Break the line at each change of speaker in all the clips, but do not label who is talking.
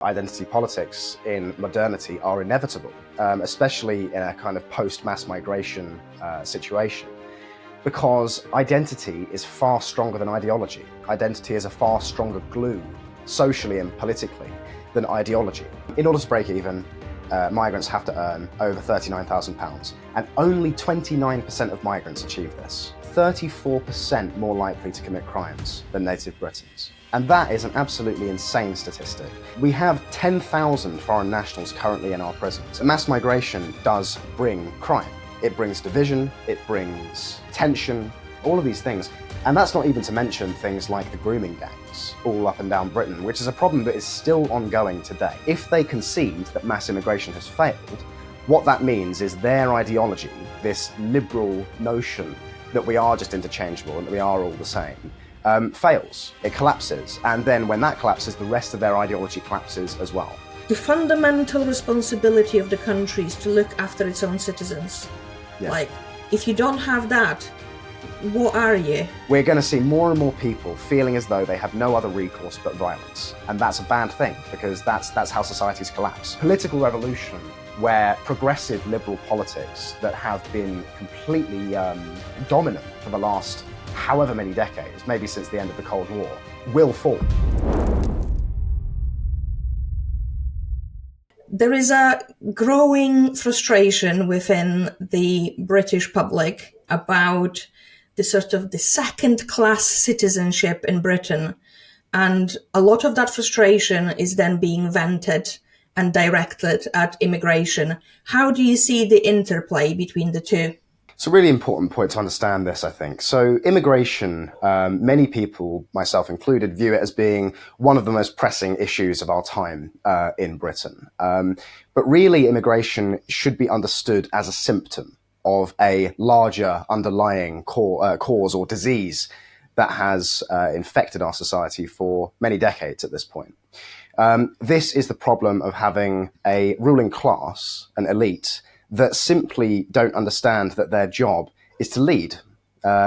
Identity politics in modernity are inevitable, especially in a kind of post-mass migration situation, because identity is far stronger than ideology. Identity is a far stronger glue, socially and politically, than ideology. In order to break even, migrants have to earn over £39,000, and only 29% of migrants achieve this. 34% more likely to commit crimes than native Britons. And that is an absolutely insane statistic. We have 10,000 foreign nationals currently in our prisons. Mass migration does bring crime. It brings division, it brings tension, all of these things. And that's not even to mention things like the grooming gangs all up and down Britain, which is a problem that is still ongoing today. If they concede that mass immigration has failed, what that means is their ideology, this liberal notion that we are just interchangeable and that we are all the same, fails. It collapses. And then when that collapses, the rest of their ideology collapses as well.
The fundamental responsibility of the country is to look after its own citizens. Yeah. Like, if you don't have that, what are you?
We're going to see more and more people feeling as though they have no other recourse but violence. And that's a bad thing, because that's how societies collapse. Political revolution, where progressive liberal politics that have been completely dominant for the last however many decades, maybe since the end of the Cold War, will fall.
There is a growing frustration within the British public about the sort of the second-class citizenship in Britain. And a lot of that frustration is then being vented and directed at immigration. How do you see the interplay between the two?
It's a really important point to understand this, I think. So immigration, many people, myself included, view it as being one of the most pressing issues of our time in Britain. But really, immigration should be understood as a symptom of a larger underlying cause or disease that has infected our society for many decades at this point. This is the problem of having a ruling class, an elite, that simply don't understand that their job is to lead.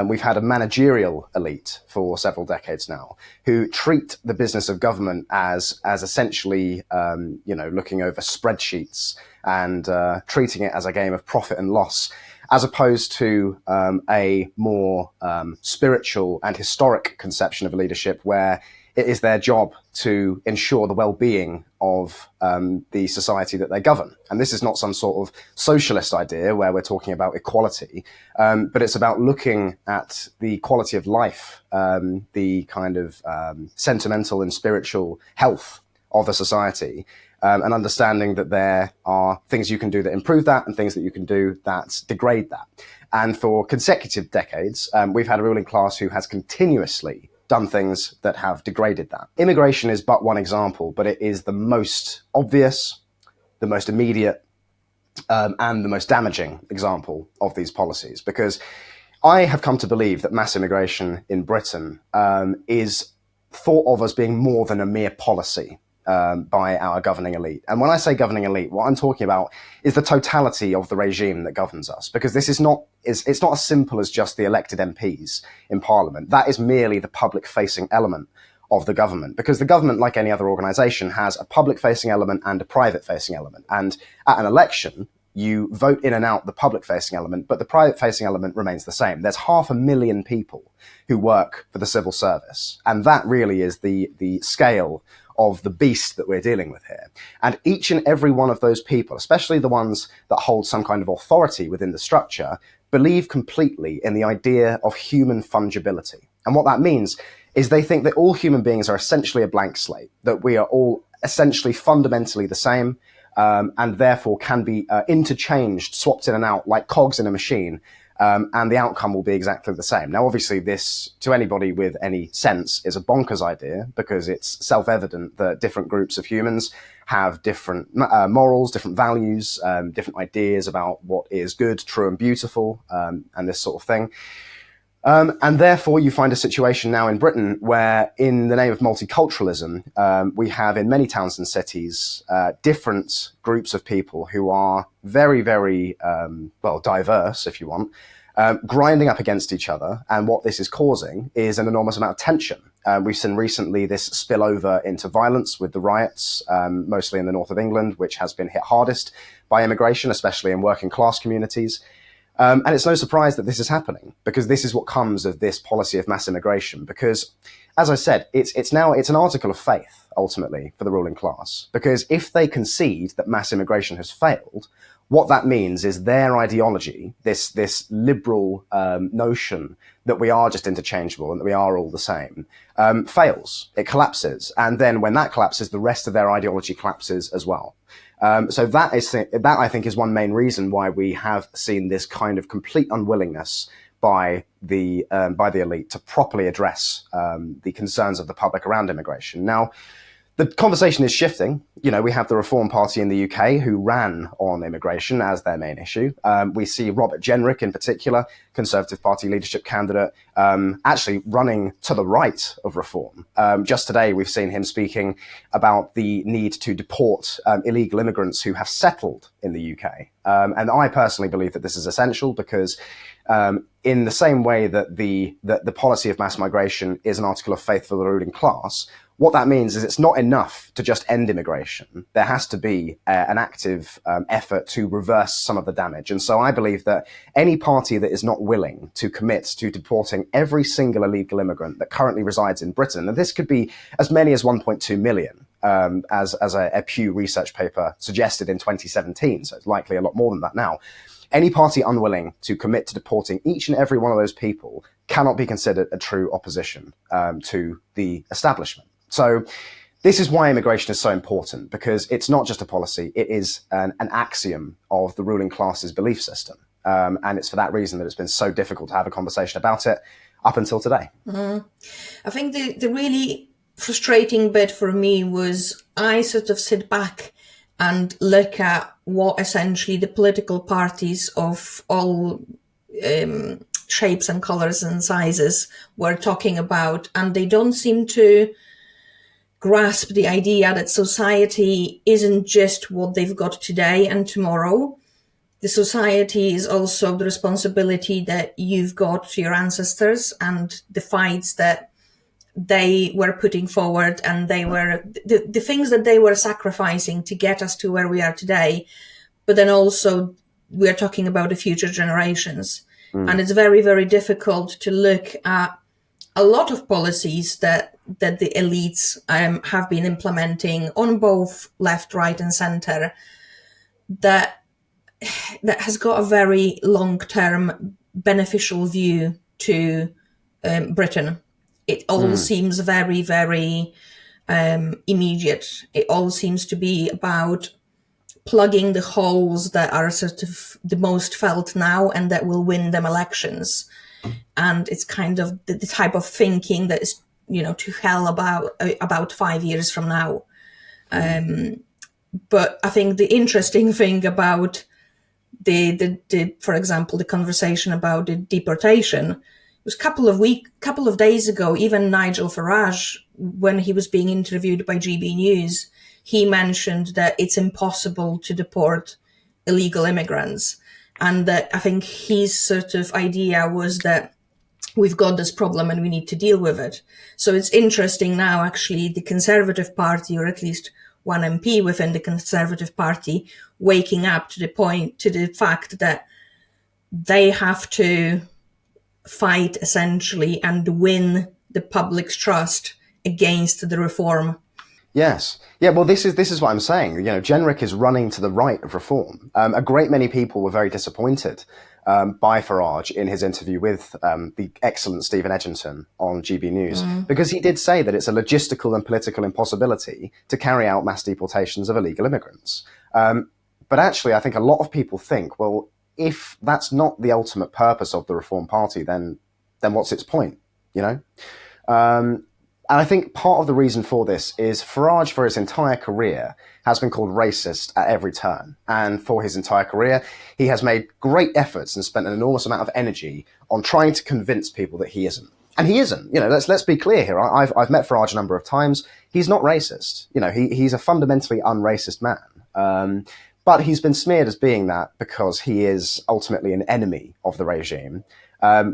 We've had a managerial elite for several decades now who treat the business of government as essentially, looking over spreadsheets and treating it as a game of profit and loss, as opposed to a more spiritual and historic conception of leadership where it is their job to ensure the well-being of the society that they govern. And this is not some sort of socialist idea where we're talking about equality, but it's about looking at the quality of life, the kind of sentimental and spiritual health of a society, and understanding that there are things you can do that improve that and things that you can do that degrade that. And for consecutive decades, we've had a ruling class who has continuously done things that have degraded that. Immigration is but one example, but it is the most obvious, the most immediate, and the most damaging example of these policies. Because I have come to believe that mass immigration in Britain is thought of as being more than a mere policy by our governing elite. And when I say governing elite, what I'm talking about is the totality of the regime that governs us, because this is not it's not as simple as just the elected MPs in Parliament. That is merely the public-facing element of the government, because the government, like any other organisation, has a public-facing element and a private-facing element. And at an election, you vote in and out the public-facing element, but the private-facing element remains the same. There's 500,000 people who work for the civil service, and that really is the scale of the beast that we're dealing with here. And each and every one of those people, especially the ones that hold some kind of authority within the structure, believe completely in the idea of human fungibility. And what that means is they think that all human beings are essentially a blank slate, that we are all essentially fundamentally the same, and therefore can be interchanged, swapped in and out like cogs in a machine, and the outcome will be exactly the same. Now, obviously, this, to anybody with any sense, is a bonkers idea, because it's self-evident that different groups of humans have different morals, different values, different ideas about what is good, true, and beautiful, and this sort of thing. And therefore, you find a situation now in Britain where, in the name of multiculturalism, we have in many towns and cities different groups of people who are very, very, diverse, if you want, grinding up against each other. And what this is causing is an enormous amount of tension. We've seen recently this spill over into violence with the riots, mostly in the north of England, which has been hit hardest by immigration, especially in working class communities. And it's no surprise that this is happening, because this is what comes of this policy of mass immigration. Because, as I said, it's an article of faith, ultimately, for the ruling class. Because if they concede that mass immigration has failed, what that means is their ideology, this liberal notion that we are just interchangeable and that we are all the same, fails. It collapses. And then when that collapses, the rest of their ideology collapses as well. So that I think is one main reason why we have seen this kind of complete unwillingness by the elite to properly address the concerns of the public around immigration. Now, the conversation is shifting. You know, we have the Reform Party in the UK who ran on immigration as their main issue. We see Robert Jenrick in particular, Conservative Party leadership candidate, actually running to the right of reform. Just today, we've seen him speaking about the need to deport illegal immigrants who have settled in the UK. And I personally believe that this is essential because in the same way that the policy of mass migration is an article of faith for the ruling class, what that means is it's not enough to just end immigration. There has to be an active effort to reverse some of the damage. And so I believe that any party that is not willing to commit to deporting every single illegal immigrant that currently resides in Britain, and this could be as many as 1.2 million, as a Pew research paper suggested in 2017, so it's likely a lot more than that now. Any party unwilling to commit to deporting each and every one of those people cannot be considered a true opposition to the establishment. So this is why immigration is so important, because it's not just a policy, it is an axiom of the ruling class's belief system. And it's for that reason that it's been so difficult to have a conversation about it up until today.
Mm-hmm. I think the really frustrating bit for me was I sort of sit back and look at what essentially the political parties of all shapes and colors and sizes were talking about, and they don't seem to grasp the idea that society isn't just what they've got today and tomorrow. The society is also the responsibility that you've got to your ancestors and the fights that they were putting forward, and they were the things that they were sacrificing to get us to where we are today. But then also we're talking about the future generations. And it's very, very difficult to look at a lot of policies that the elites have been implementing on both left, right, and center that has got a very long-term beneficial view to Britain. It all seems very, very immediate. It all seems to be about plugging the holes that are sort of the most felt now and that will win them elections. And it's kind of the type of thinking that is, to hell about 5 years from now. But I think the interesting thing about the for example, the conversation about the deportation was a couple of days ago, even Nigel Farage, when he was being interviewed by GB News, he mentioned that it's impossible to deport illegal immigrants. And that I think his sort of idea was that we've got this problem and we need to deal with it. So it's interesting now, actually, the Conservative Party, or at least one MP within the Conservative Party, waking up to the fact that they have to fight essentially and win the public's trust against the reform.
Yes. Yeah, well, this is what I'm saying. Jenrick is running to the right of reform. A great many people were very disappointed by Farage in his interview with the excellent Stephen Edgington on GB News, because he did say that it's a logistical and political impossibility to carry out mass deportations of illegal immigrants. But actually, I think a lot of people think, well, if that's not the ultimate purpose of the Reform Party, then what's its point, And I think part of the reason for this is Farage, for his entire career, has been called racist at every turn. And for his entire career, he has made great efforts and spent an enormous amount of energy on trying to convince people that he isn't. And he isn't. Let's be clear here. I've met Farage a number of times. He's not racist. He's a fundamentally unracist man. But he's been smeared as being that because he is ultimately an enemy of the regime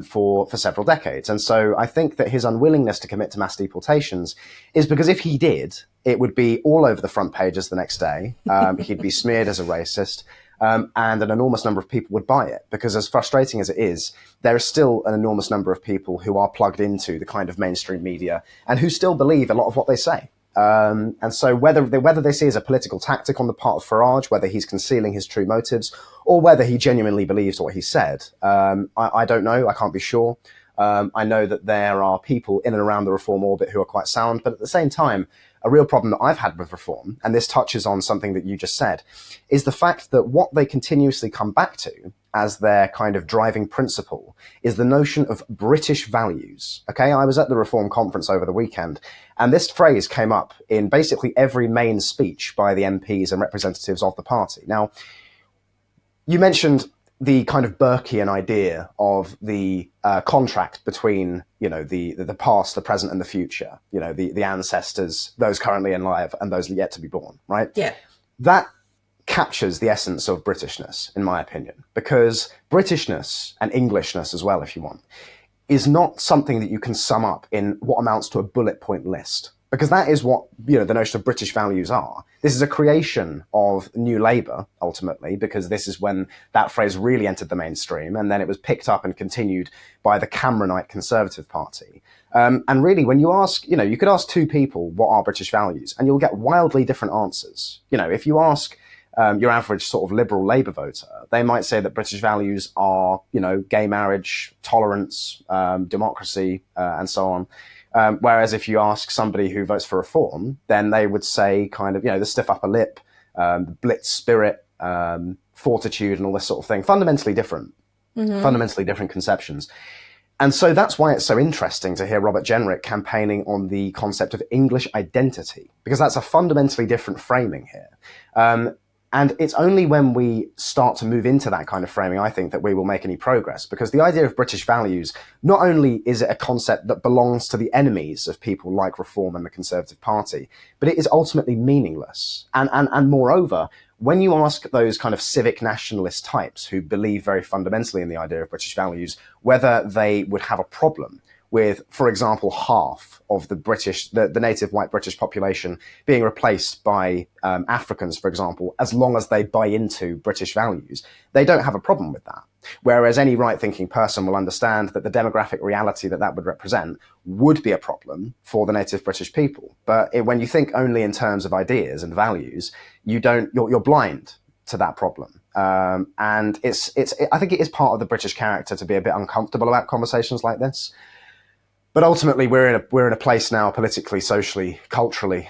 for several decades. And so I think that his unwillingness to commit to mass deportations is because if he did, it would be all over the front pages the next day. He'd be smeared as a racist. And an enormous number of people would buy it, because as frustrating as it is, there is still an enormous number of people who are plugged into the kind of mainstream media and who still believe a lot of what they say. And so whether they see it as a political tactic on the part of Farage, whether he's concealing his true motives, or whether he genuinely believes what he said, I don't know. I can't be sure. I know that there are people in and around the reform orbit who are quite sound, but at the same time, a real problem that I've had with reform, and this touches on something that you just said, is the fact that what they continuously come back to as their kind of driving principle is the notion of British values. Okay, I was at the Reform conference over the weekend, and this phrase came up in basically every main speech by the MPs and representatives of the party. Now, you mentioned the kind of Burkean idea of the contract between, the past, the present, and the future. The ancestors, those currently alive, and those yet to be born. Right?
Yeah.
That captures the essence of Britishness, in my opinion, because Britishness and Englishness as well, if you want, is not something that you can sum up in what amounts to a bullet point list. Because that is what, the notion of British values are. This is a creation of New Labour, ultimately, because this is when that phrase really entered the mainstream, and then it was picked up and continued by the Cameronite Conservative Party. And really, when you ask, you could ask two people, what are British values? And you'll get wildly different answers. If you ask your average sort of liberal Labour voter, they might say that British values are, gay marriage, tolerance, democracy, and so on. Whereas if you ask somebody who votes for reform, then they would say kind of, the stiff upper lip, the blitz spirit, fortitude and all this sort of thing. Fundamentally different conceptions. And so that's why it's so interesting to hear Robert Jenrick campaigning on the concept of English identity, because that's a fundamentally different framing here. And it's only when we start to move into that kind of framing, I think, that we will make any progress. Because the idea of British values, not only is it a concept that belongs to the enemies of people like Reform and the Conservative Party, but it is ultimately meaningless. And moreover, when you ask those kind of civic nationalist types who believe very fundamentally in the idea of British values, whether they would have a problem with, for example, half of the native white British population being replaced by Africans, for example, as long as they buy into British values, they don't have a problem with that. Whereas any right-thinking person will understand that the demographic reality that would represent would be a problem for the native British people. But when you think only in terms of ideas and values, you're blind to that problem. And I think it is part of the British character to be a bit uncomfortable about conversations like this. But ultimately, we're in a place now, politically, socially, culturally,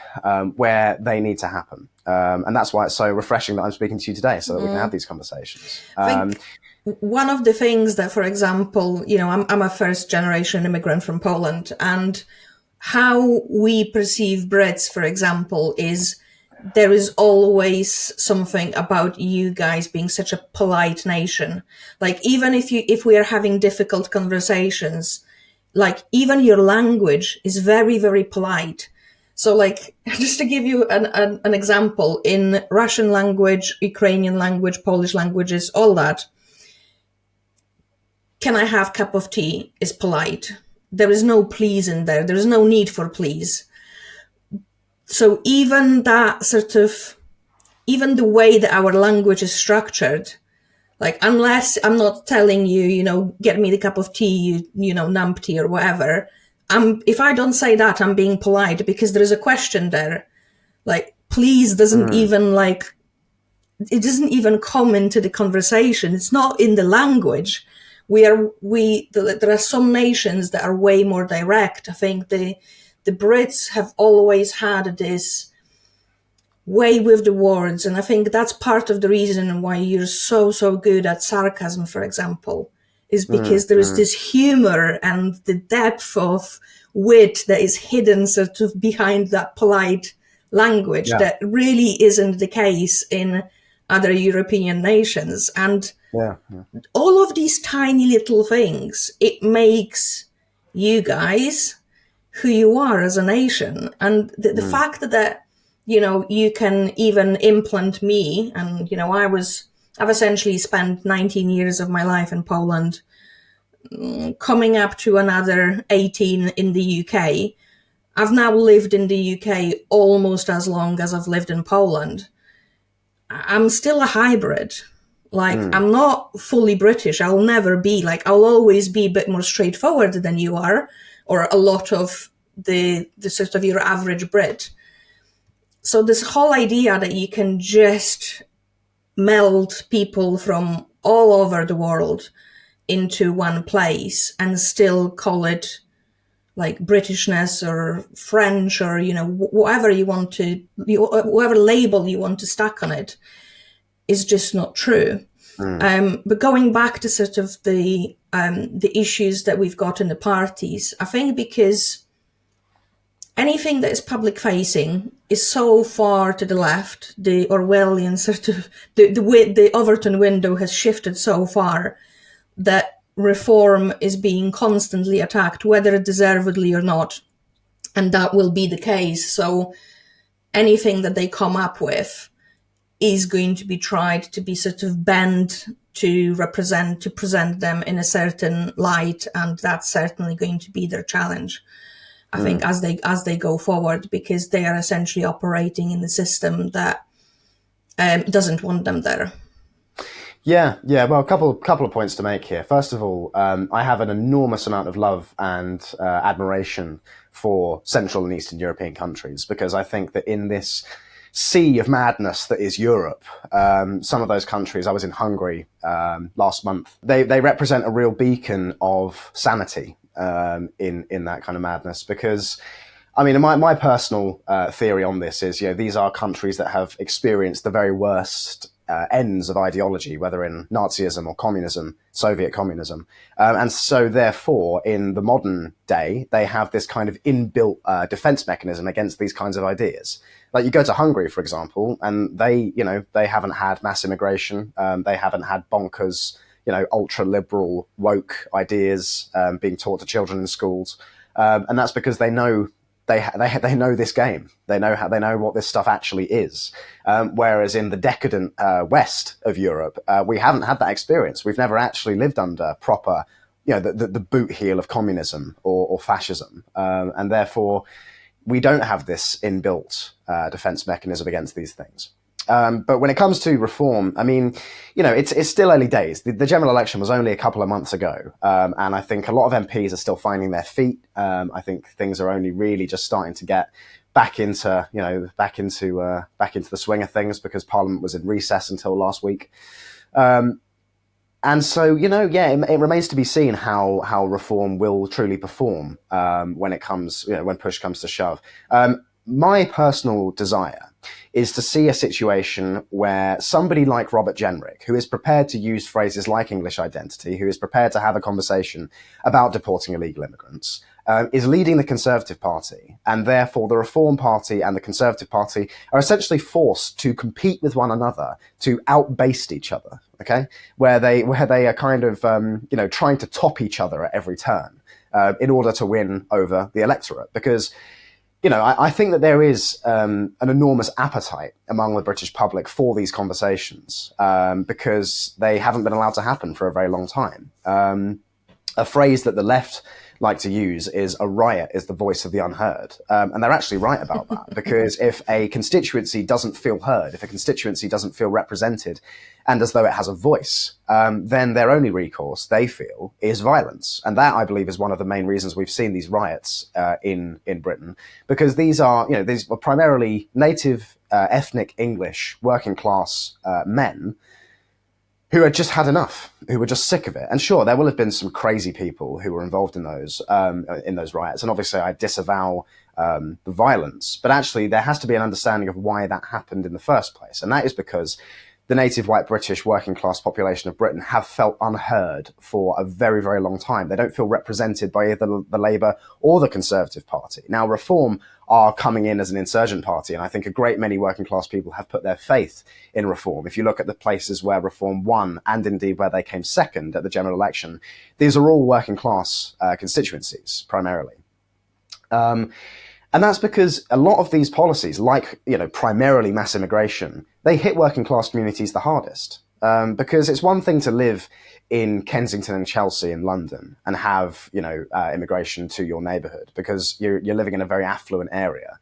where they need to happen, and that's why it's so refreshing that I'm speaking to you today, so that we can have these conversations.
I think one of the things that, for example, I'm a first-generation immigrant from Poland, and how we perceive Brits, for example, is there is always something about you guys being such a polite nation. Like even if we are having difficult conversations. Like even your language is very, very polite. So like, just to give you an example, in Russian language, Ukrainian language, Polish languages, all that, can I have cup of tea is polite. There is no please in there. There is no need for please. So even that even the way that our language is structured, like, unless I'm not telling you, get me the cup of tea, numpty or whatever. If I don't say that, I'm being polite because there is a question there. Like, please doesn't even it doesn't even come into the conversation. It's not in the language. There are some nations that are way more direct. I think the Brits have always had this way with the words, and I think that's part of the reason why you're so good at sarcasm, for example, is because there is this humor and the depth of wit that is hidden sort of behind that polite language that really isn't the case in other European nations. And all of these tiny little things, it makes you guys who you are as a nation. And the fact that you can even implant me. And, I've essentially spent 19 years of my life in Poland, coming up to another 18 in the UK. I've now lived in the UK almost as long as I've lived in Poland. I'm still a hybrid. I'm not fully British. I'll never be. I'll always be a bit more straightforward than you are, or a lot of the sort of your average Brit. So this whole idea that you can just meld people from all over the world into one place and still call it Britishness or French or, whatever you want to, whatever label you want to stack on it, is just not true. But going back to sort of the issues that we've got in the parties, I think because anything that is public facing is so far to the left, the Orwellian sort of, the Overton window has shifted so far that reform is being constantly attacked, whether deservedly or not. And that will be the case. So anything that they come up with is going to be tried to be sort of bent to present them in a certain light. And that's certainly going to be their challenge, I think, as they go forward, because they are essentially operating in the system that doesn't want them there.
Yeah. Well, a couple of points to make here. First of all, I have an enormous amount of love and admiration for Central and Eastern European countries, because I think that in this sea of madness that is Europe, some of those countries, I was in Hungary last month, they represent a real beacon of sanity in that kind of madness. Because, I mean, my personal theory on this is, these are countries that have experienced the very worst ends of ideology, whether in Nazism or communism, Soviet communism. And so therefore, in the modern day, they have this kind of inbuilt defense mechanism against these kinds of ideas. Like, you go to Hungary, for example, and they haven't had mass immigration. They haven't had bonkers, ultra liberal woke ideas being taught to children in schools. And that's because they know they know this game. They know what this stuff actually is. Whereas in the decadent west of Europe, we haven't had that experience. We've never actually lived under proper, the boot heel of communism or fascism, and therefore we don't have this inbuilt defense mechanism against these things. But when it comes to reform, I mean, it's still early days. The general election was only a couple of months ago. And I think a lot of MPs are still finding their feet. I think things are only really just starting to get back into the swing of things, because Parliament was in recess until last week. And so, it remains to be seen how reform will truly perform when it comes, when push comes to shove. My personal desire is to see a situation where somebody like Robert Jenrick, who is prepared to use phrases like English identity, who is prepared to have a conversation about deporting illegal immigrants, is leading the Conservative Party, and therefore the Reform Party and the Conservative Party are essentially forced to compete with one another, to outbaste each other, okay? Where they are kind of, trying to top each other at every turn in order to win over the electorate. Because I think that there is an enormous appetite among the British public for these conversations because they haven't been allowed to happen for a very long time. A phrase that the left like to use is a riot is the voice of the unheard. And they're actually right about that, because if a constituency doesn't feel heard, if a constituency doesn't feel represented and as though it has a voice, then their only recourse, they feel, is violence. And that, I believe, is one of the main reasons we've seen these riots in Britain, because these are primarily native ethnic English working class men who had just had enough, who were just sick of it. And sure, there will have been some crazy people who were involved in those riots. And obviously I disavow the violence, but actually there has to be an understanding of why that happened in the first place. And that is because the native white British working class population of Britain have felt unheard for a very, very long time. They don't feel represented by either the Labour or the Conservative Party. Now, Reform are coming in as an insurgent party, and I think a great many working class people have put their faith in Reform. If you look at the places where Reform won, and indeed where they came second at the general election, these are all working class constituencies, primarily. And that's because a lot of these policies, like, primarily mass immigration, they hit working class communities the hardest. Because it's one thing to live in Kensington and Chelsea in London and have, immigration to your neighborhood because you're living in a very affluent area.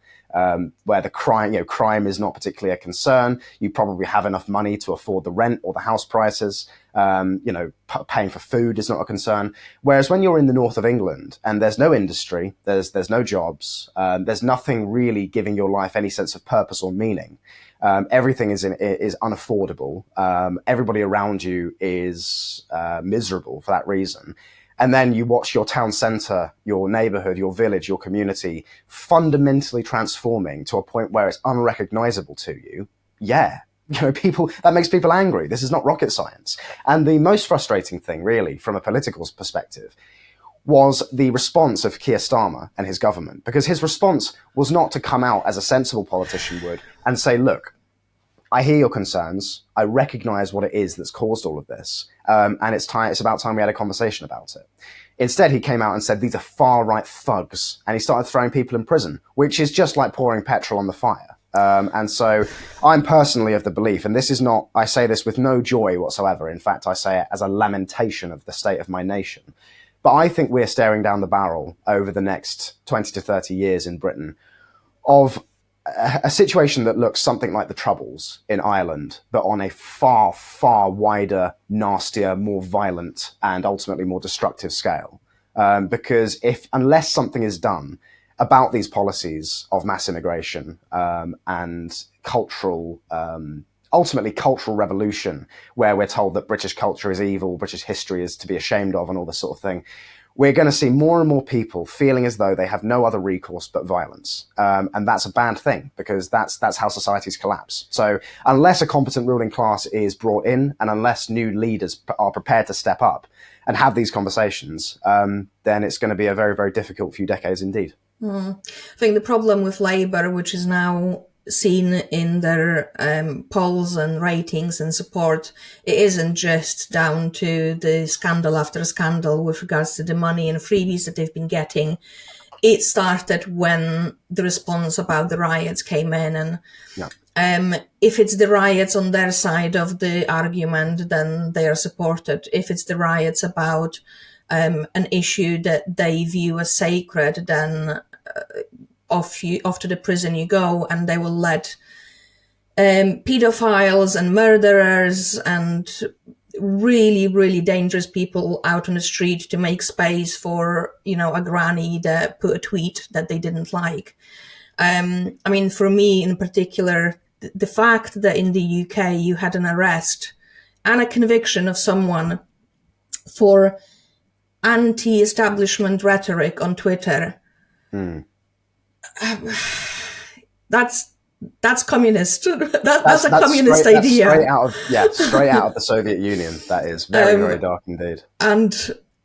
Where the crime is not particularly a concern. You probably have enough money to afford the rent or the house prices. Paying for food is not a concern. Whereas when you're in the north of England and there's no industry, there's no jobs, there's nothing really giving your life any sense of purpose or meaning. Everything is unaffordable. Everybody around you is miserable for that reason. And then you watch your town centre, your neighbourhood, your village, your community fundamentally transforming to a point where it's unrecognisable to you. Yeah, that makes people angry. This is not rocket science. And the most frustrating thing, really, from a political perspective, was the response of Keir Starmer and his government, because his response was not to come out as a sensible politician would and say, look, I hear your concerns. I recognise what it is that's caused all of this, and it's about time we had a conversation about it. Instead, he came out and said these are far-right thugs, and he started throwing people in prison, which is just like pouring petrol on the fire. And so I'm personally of the belief, and I say this with no joy whatsoever. In fact, I say it as a lamentation of the state of my nation. But I think we're staring down the barrel over the next 20 to 30 years in Britain of a situation that looks something like the Troubles in Ireland, but on a far, far wider, nastier, more violent, and ultimately more destructive scale. Because unless something is done about these policies of mass immigration and ultimately cultural revolution, where we're told that British culture is evil, British history is to be ashamed of, and all this sort of thing, we're going to see more and more people feeling as though they have no other recourse but violence. And that's a bad thing, because that's how societies collapse. So unless a competent ruling class is brought in, and unless new leaders are prepared to step up and have these conversations, then it's going to be a very, very difficult few decades indeed.
I think the problem with Labour, which is now seen in their polls and ratings and support, it isn't just down to the scandal after scandal with regards to the money and freebies that they've been getting. It started when the response about the riots came in, and if it's the riots on their side of the argument, then they are supported. If it's the riots about an issue that they view as sacred, then off to the prison you go, and they will let pedophiles and murderers and really, really dangerous people out on the street to make space for, a granny that put a tweet that they didn't like. For me in particular, the fact that in the UK you had an arrest and a conviction of someone for anti-establishment rhetoric on Twitter, that's communist. That's a communist idea.
Straight out of the Soviet Union. That is very, very dark indeed.
And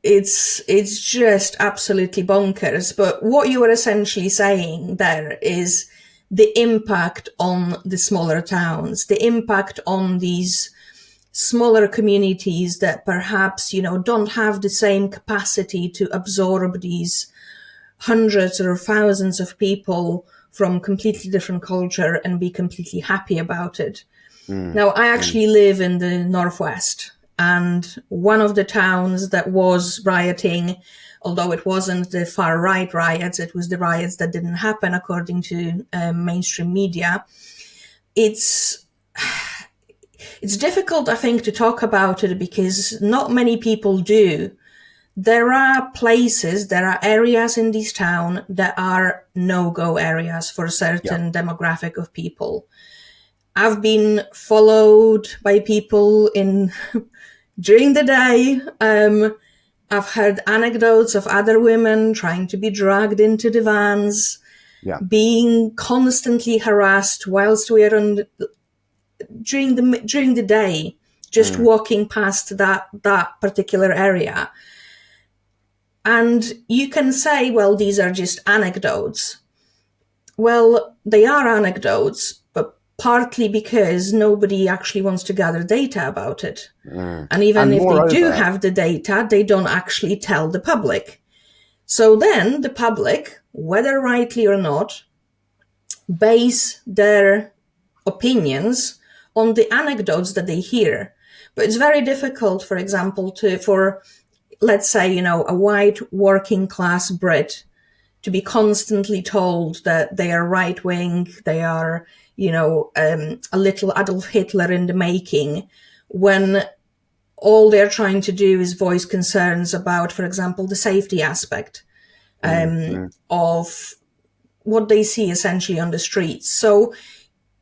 it's just absolutely bonkers. But what you were essentially saying there is the impact on the smaller towns, the impact on these smaller communities that perhaps, don't have the same capacity to absorb these hundreds or thousands of people from completely different culture and be completely happy about it. Now, I actually live in the Northwest, and one of the towns that was rioting, although it wasn't the far right riots, it was the riots that didn't happen according to mainstream media. It's difficult, I think, to talk about it because not many people do. There are places, there are areas in this town that are no-go areas for a certain demographic of people. I've been followed by people during the day. I've heard anecdotes of other women trying to be dragged into the vans, being constantly harassed whilst we are during the day, just walking past that particular area. And you can say, well, these are just anecdotes. Well, they are anecdotes, but partly because nobody actually wants to gather data about it. And even if they do have the data, they don't actually tell the public. So then the public, whether rightly or not, base their opinions on the anecdotes that they hear. But it's very difficult, for example, for, let's say, a white working class Brit to be constantly told that they are right wing, they are, a little Adolf Hitler in the making, when all they're trying to do is voice concerns about, for example, the safety aspect of what they see essentially on the streets. So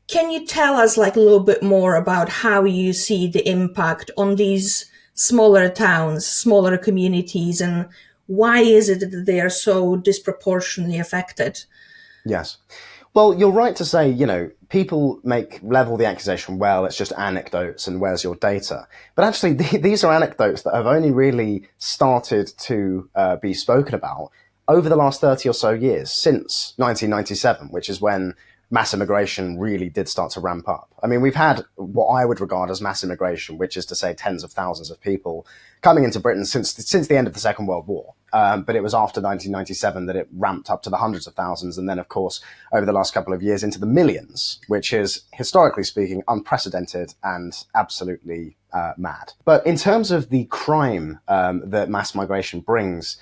can you tell us a little bit more about how you see the impact on these smaller towns, smaller communities, and why is it that they are so disproportionately affected?
Yes. Well, you're right to say, people level the accusation, well, it's just anecdotes and where's your data? But actually, these are anecdotes that have only really started to be spoken about over the last 30 or so years, since 1997, which is when mass immigration really did start to ramp up. I mean, we've had what I would regard as mass immigration, which is to say tens of thousands of people coming into Britain since the end of the Second World War. But it was after 1997 that it ramped up to the hundreds of thousands. And then, of course, over the last couple of years into the millions, which is, historically speaking, unprecedented and absolutely mad. But in terms of the crime that mass migration brings,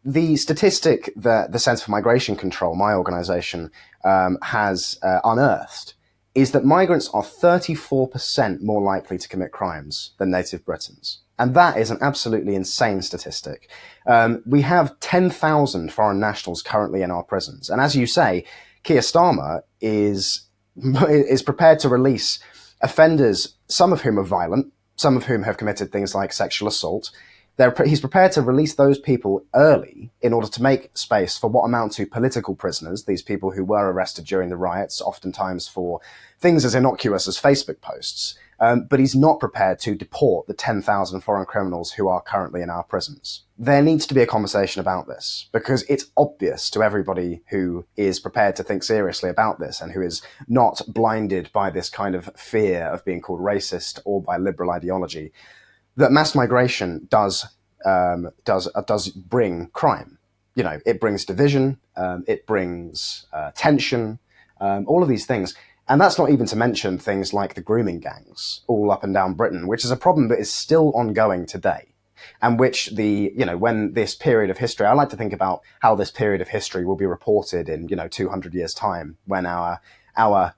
the statistic that the Centre for Migration Control, my organisation, has unearthed is that migrants are 34% more likely to commit crimes than native Britons. And that is an absolutely insane statistic. We have 10,000 foreign nationals currently in our prisons. And as you say, Keir Starmer is prepared to release offenders, some of whom are violent, some of whom have committed things like sexual assault. He's prepared to release those people early in order to make space for what amount to political prisoners, these people who were arrested during the riots, oftentimes for things as innocuous as Facebook posts. But he's not prepared to deport the 10,000 foreign criminals who are currently in our prisons. There needs to be a conversation about this, because it's obvious to everybody who is prepared to think seriously about this and who is not blinded by this kind of fear of being called racist or by liberal ideology, that mass migration does bring crime. It brings division, it brings tension, all of these things. And that's not even to mention things like the grooming gangs all up and down Britain, which is a problem that is still ongoing today. And which when this period of history, I like to think about how this period of history will be reported in, 200 years' time, when our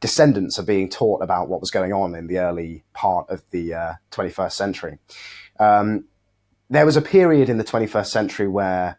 descendants are being taught about what was going on in the early part of the 21st century. There was a period in the 21st century where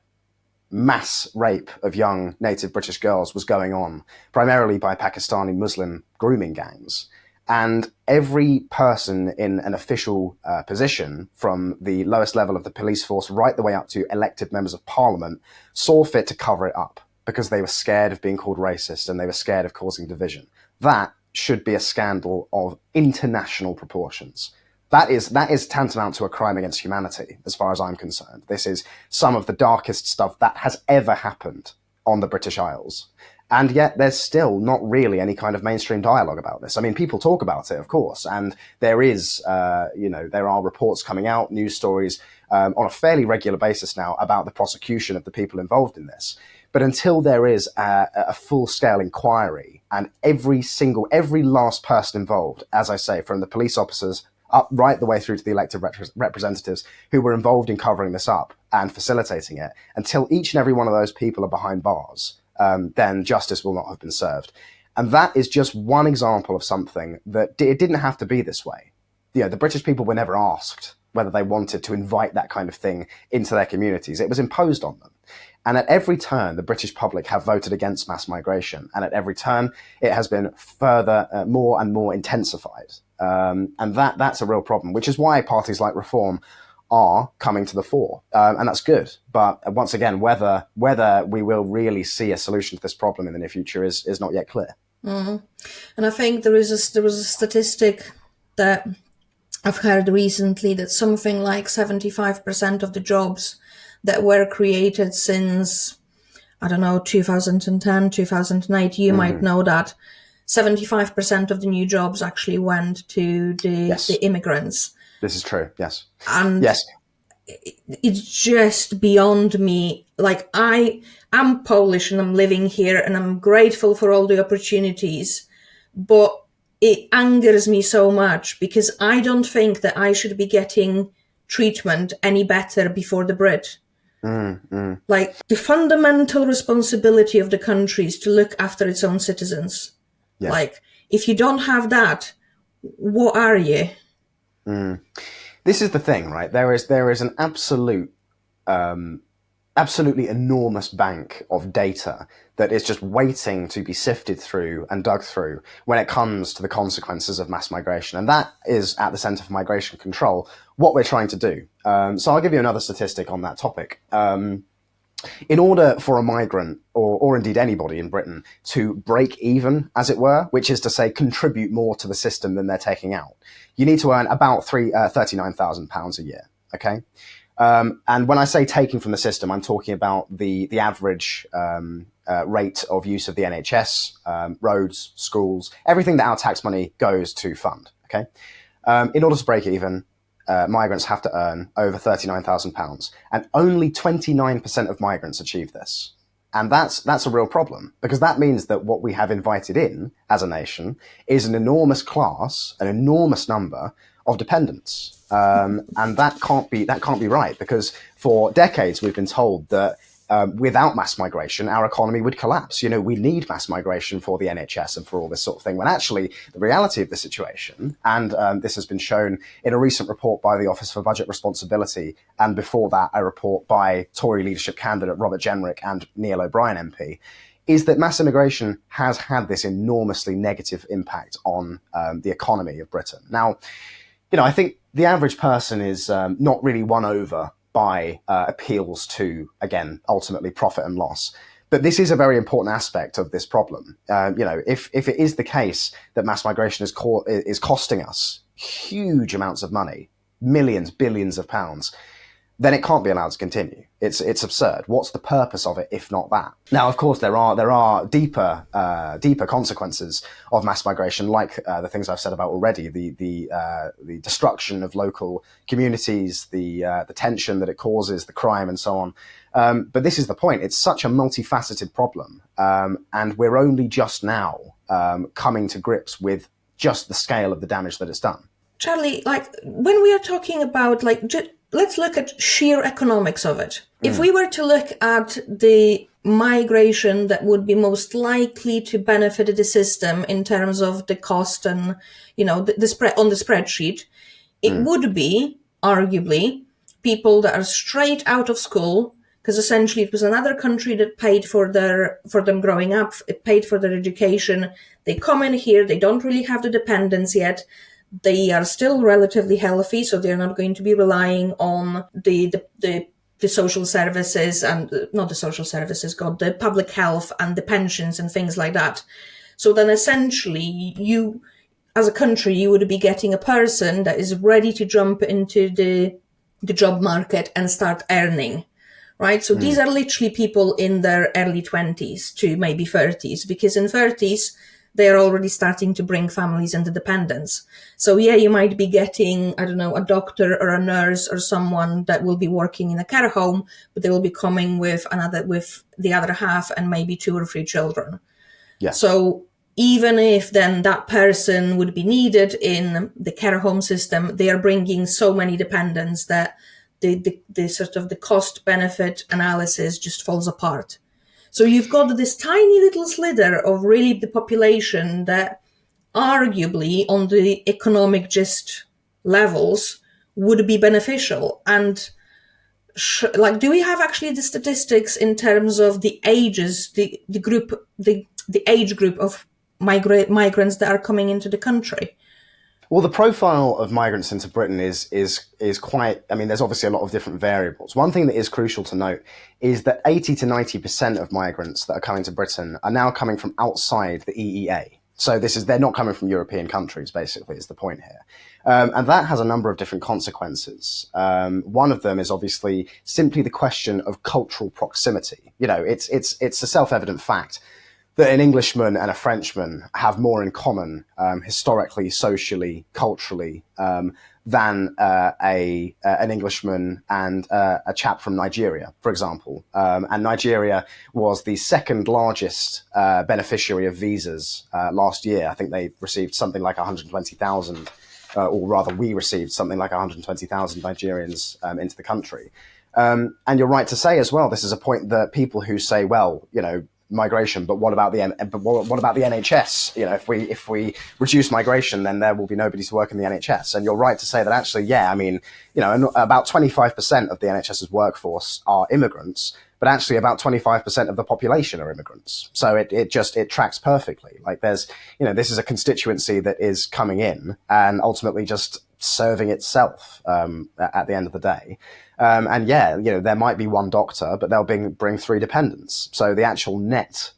mass rape of young native British girls was going on, primarily by Pakistani Muslim grooming gangs. And every person in an official position, from the lowest level of the police force right the way up to elected members of parliament, saw fit to cover it up because they were scared of being called racist and they were scared of causing division. That should be a scandal of international proportions. That is tantamount to a crime against humanity, as far as I'm concerned. This is some of the darkest stuff that has ever happened on the British Isles. And yet there's still not really any kind of mainstream dialogue about this. I mean, people talk about it, of course, and there is, there are reports coming out, news stories on a fairly regular basis now about the prosecution of the people involved in this. But until there is a full-scale inquiry and every last person involved, as I say, from the police officers up right the way through to the elected representatives who were involved in covering this up and facilitating it, until each and every one of those people are behind bars, then justice will not have been served. And that is just one example of something that it didn't have to be this way. The British people were never asked whether they wanted to invite that kind of thing into their communities. It was imposed on them. And at every turn, the British public have voted against mass migration. And at every turn, it has been further, more and more intensified. And that's a real problem, which is why parties like Reform are coming to the fore. And that's good. But once again, whether we will really see a solution to this problem in the near future is not yet clear.
Mm-hmm. And I think there was a statistic that I've heard recently that something like 75% of the jobs that were created since, 2010, 2008, you might know that 75% of the new jobs actually went to the immigrants.
This is true, yes.
And
yes.
it's just beyond me. Like, I'm Polish and I'm living here and I'm grateful for all the opportunities, but it angers me so much because I don't think that I should be getting treatment any better before the Brit. Like, the fundamental responsibility of the country is to look after its own citizens.
Yeah.
Like, if you don't have that, what are you?
This is the thing, right? There is an absolutely enormous bank of data that is just waiting to be sifted through and dug through when it comes to the consequences of mass migration. And that is at the Centre for Migration Control, what we're trying to do. So I'll give you another statistic on that topic. In order for a migrant, or indeed anybody in Britain, to break even, as it were, which is to say contribute more to the system than they're taking out, you need to earn about £39,000 a year, okay? And when I say taking from the system, I'm talking about the average rate of use of the NHS, roads, schools, everything that our tax money goes to fund, okay? In order to break even, migrants have to earn over £39,000, and only 29% of migrants achieve this. And that's a real problem, because that means that what we have invited in as a nation is an enormous class, an enormous number of dependents. And that can't be right, because for decades we've been told that without mass migration, our economy would collapse. You know, we need mass migration for the NHS and for all this sort of thing, when actually the reality of the situation, and this has been shown in a recent report by the Office for Budget Responsibility, and before that a report by Tory leadership candidate Robert Jenrick and Neil O'Brien MP, is that mass immigration has had this enormously negative impact on the economy of Britain. Now, you know, I think the average person is not really won over by appeals to, again, ultimately profit and loss. But this is a very important aspect of this problem. You know, if it is the case that mass migration is costing us huge amounts of money, millions, billions of pounds, then it can't be allowed to continue. It's absurd. What's the purpose of it if not that? Now, of course, there are deeper consequences of mass migration, like the things I've said about already: the destruction of local communities, the tension that it causes, the crime, and so on. But this is the point: it's such a multifaceted problem, and we're only just now coming to grips with just the scale of the damage that it's done.
Charlie, like, when we are talking about, like, let's look at sheer economics of it. If we were to look at the migration that would be most likely to benefit the system in terms of the cost and, you know, the spread on the spreadsheet, it would be arguably people that are straight out of school, because essentially it was another country that paid for them growing up, it paid for their education. They come in here, they don't really have the dependents yet. They are still relatively healthy, so they're not going to be relying on the social services and not the social services, the public health and the pensions and things like that. So then essentially you, as a country, you would be getting a person that is ready to jump into the job market and start earning, right? So these are literally people in their early 20s to maybe 30s, because in 30s, they are already starting to bring families into dependence. So yeah, you might be getting, I don't know, a doctor or a nurse or someone that will be working in a care home, but they will be coming with the other half and maybe 2 or 3 children.
Yeah.
So even if then that person would be needed in the care home system, they are bringing so many dependents that the sort of the cost benefit analysis just falls apart. So you've got this tiny little slither of really the population that arguably on the economic just levels would be beneficial. And like, do we have actually the statistics in terms of the ages, the age group of migrants that are coming into the country?
Well, the profile of migrants into Britain is quite, I mean, there's obviously a lot of different variables. One thing that is crucial to note is that 80 to 90% of migrants that are coming to Britain are now coming from outside the EEA. So they're not coming from European countries, basically, is the point here. And that has a number of different consequences. One of them is obviously simply the question of cultural proximity. You know, it's a self-evident fact that an Englishman and a Frenchman have more in common, historically, socially, culturally, than an Englishman and a chap from Nigeria, for example. And Nigeria was the second largest beneficiary of visas last year. I think they received something like 120,000, or rather, we received something like 120,000 Nigerians into the country. And you're right to say as well, this is a point that people who say, well, migration, but what about the NHS? If we reduce migration, then there will be nobody to work in the NHS. And you're right to say that actually, about 25% of the NHS's workforce are immigrants, but actually about 25% of the population are immigrants. So it tracks perfectly. Like this is a constituency that is coming in and ultimately just serving itself at the end of the day. There might be one doctor, but they'll bring three dependents. So the actual net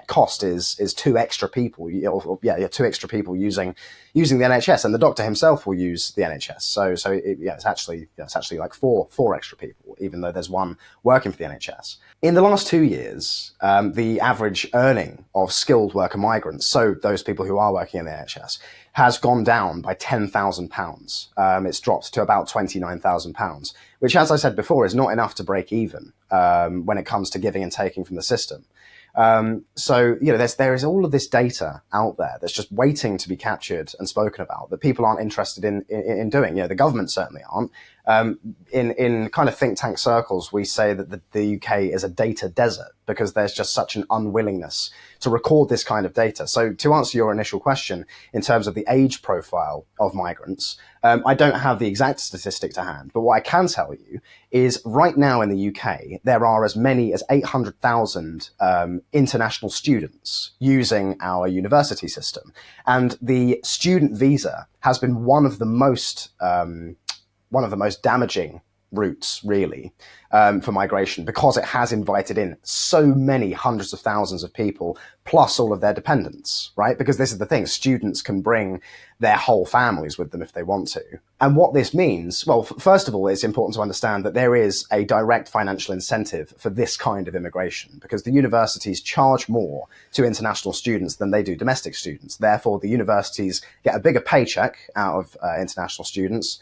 cost is two extra people. Two extra people using the NHS, and the doctor himself will use the NHS. It's actually like four extra people, even though there's one working for the NHS. In the last 2 years, the average earning of skilled worker migrants, so those people who are working in the NHS, has gone down by £10,000. It's dropped to about £29,000, which, as I said before, is not enough to break even when it comes to giving and taking from the system. There is all of this data out there that's just waiting to be captured and spoken about that people aren't interested in doing. The government certainly aren't. In kind of think tank circles, we say that the UK is a data desert because there's just such an unwillingness to record this kind of data. So to answer your initial question, in terms of the age profile of migrants, I don't have the exact statistic to hand, but what I can tell you is right now in the UK, there are as many as 800,000 international students using our university system. And the student visa has been one of the most damaging routes, really, for migration, because it has invited in so many hundreds of thousands of people, plus all of their dependents, right? Because this is the thing, students can bring their whole families with them if they want to. And what this means, well, first of all, it's important to understand that there is a direct financial incentive for this kind of immigration, because the universities charge more to international students than they do domestic students. Therefore, the universities get a bigger paycheck out of international students.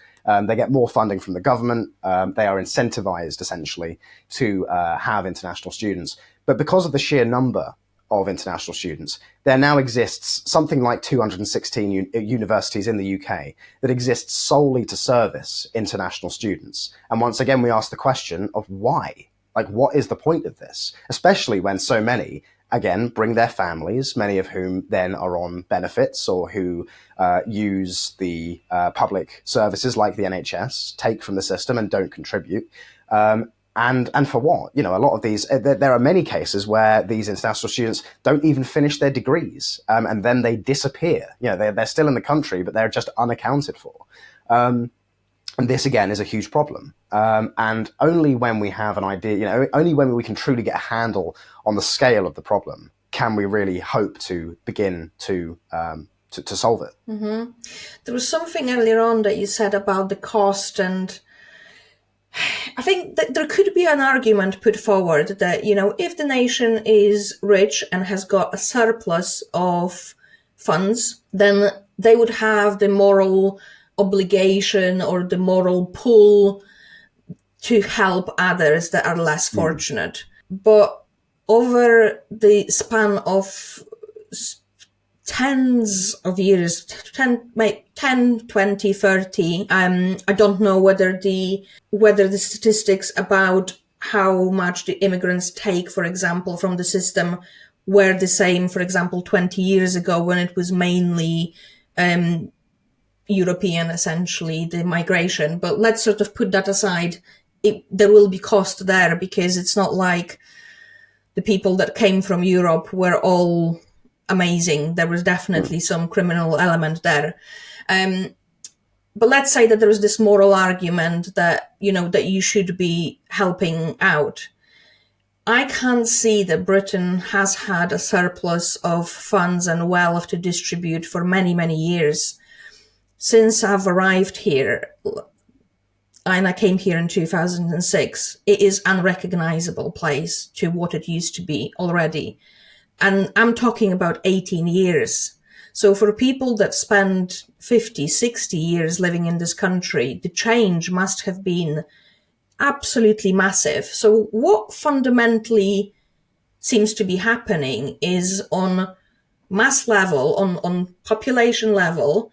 They get more funding from the government. They are incentivized, essentially, to have international students. But because of the sheer number of international students, there now exists something like 216 universities in the UK that exist solely to service international students. And once again, we ask the question of why? Like, what is the point of this? Especially when so many, again, bring their families, many of whom then are on benefits or who use the public services like the NHS, take from the system and don't contribute. And for what? A lot of these, there are many cases where these international students don't even finish their degrees, and then they disappear. They're still in the country, but they're just unaccounted for. And this, again, is a huge problem. And only when we have an idea, only when we can truly get a handle on the scale of the problem, can we really hope to begin to solve it.
Mm-hmm. There was something earlier on that you said about the cost, and I think that there could be an argument put forward that, if the nation is rich and has got a surplus of funds, then they would have the moral obligation or the moral pull to help others that are less fortunate. But over the span of tens of years, 10, 20, 30, I don't know whether the statistics about how much the immigrants take, for example, from the system were the same, for example, 20 years ago when it was mainly European, essentially, the migration. But let's sort of put that aside. There will be cost there, because it's not like the people that came from Europe were all amazing. There was definitely some criminal element there. But let's say that there is this moral argument that, that you should be helping out. I can't see that Britain has had a surplus of funds and wealth to distribute for many, many years. Since I've arrived here, and I came here in 2006, it is unrecognizable place to what it used to be already. And I'm talking about 18 years. So for people that spend 50, 60 years living in this country, the change must have been absolutely massive. So what fundamentally seems to be happening is on mass level, on population level,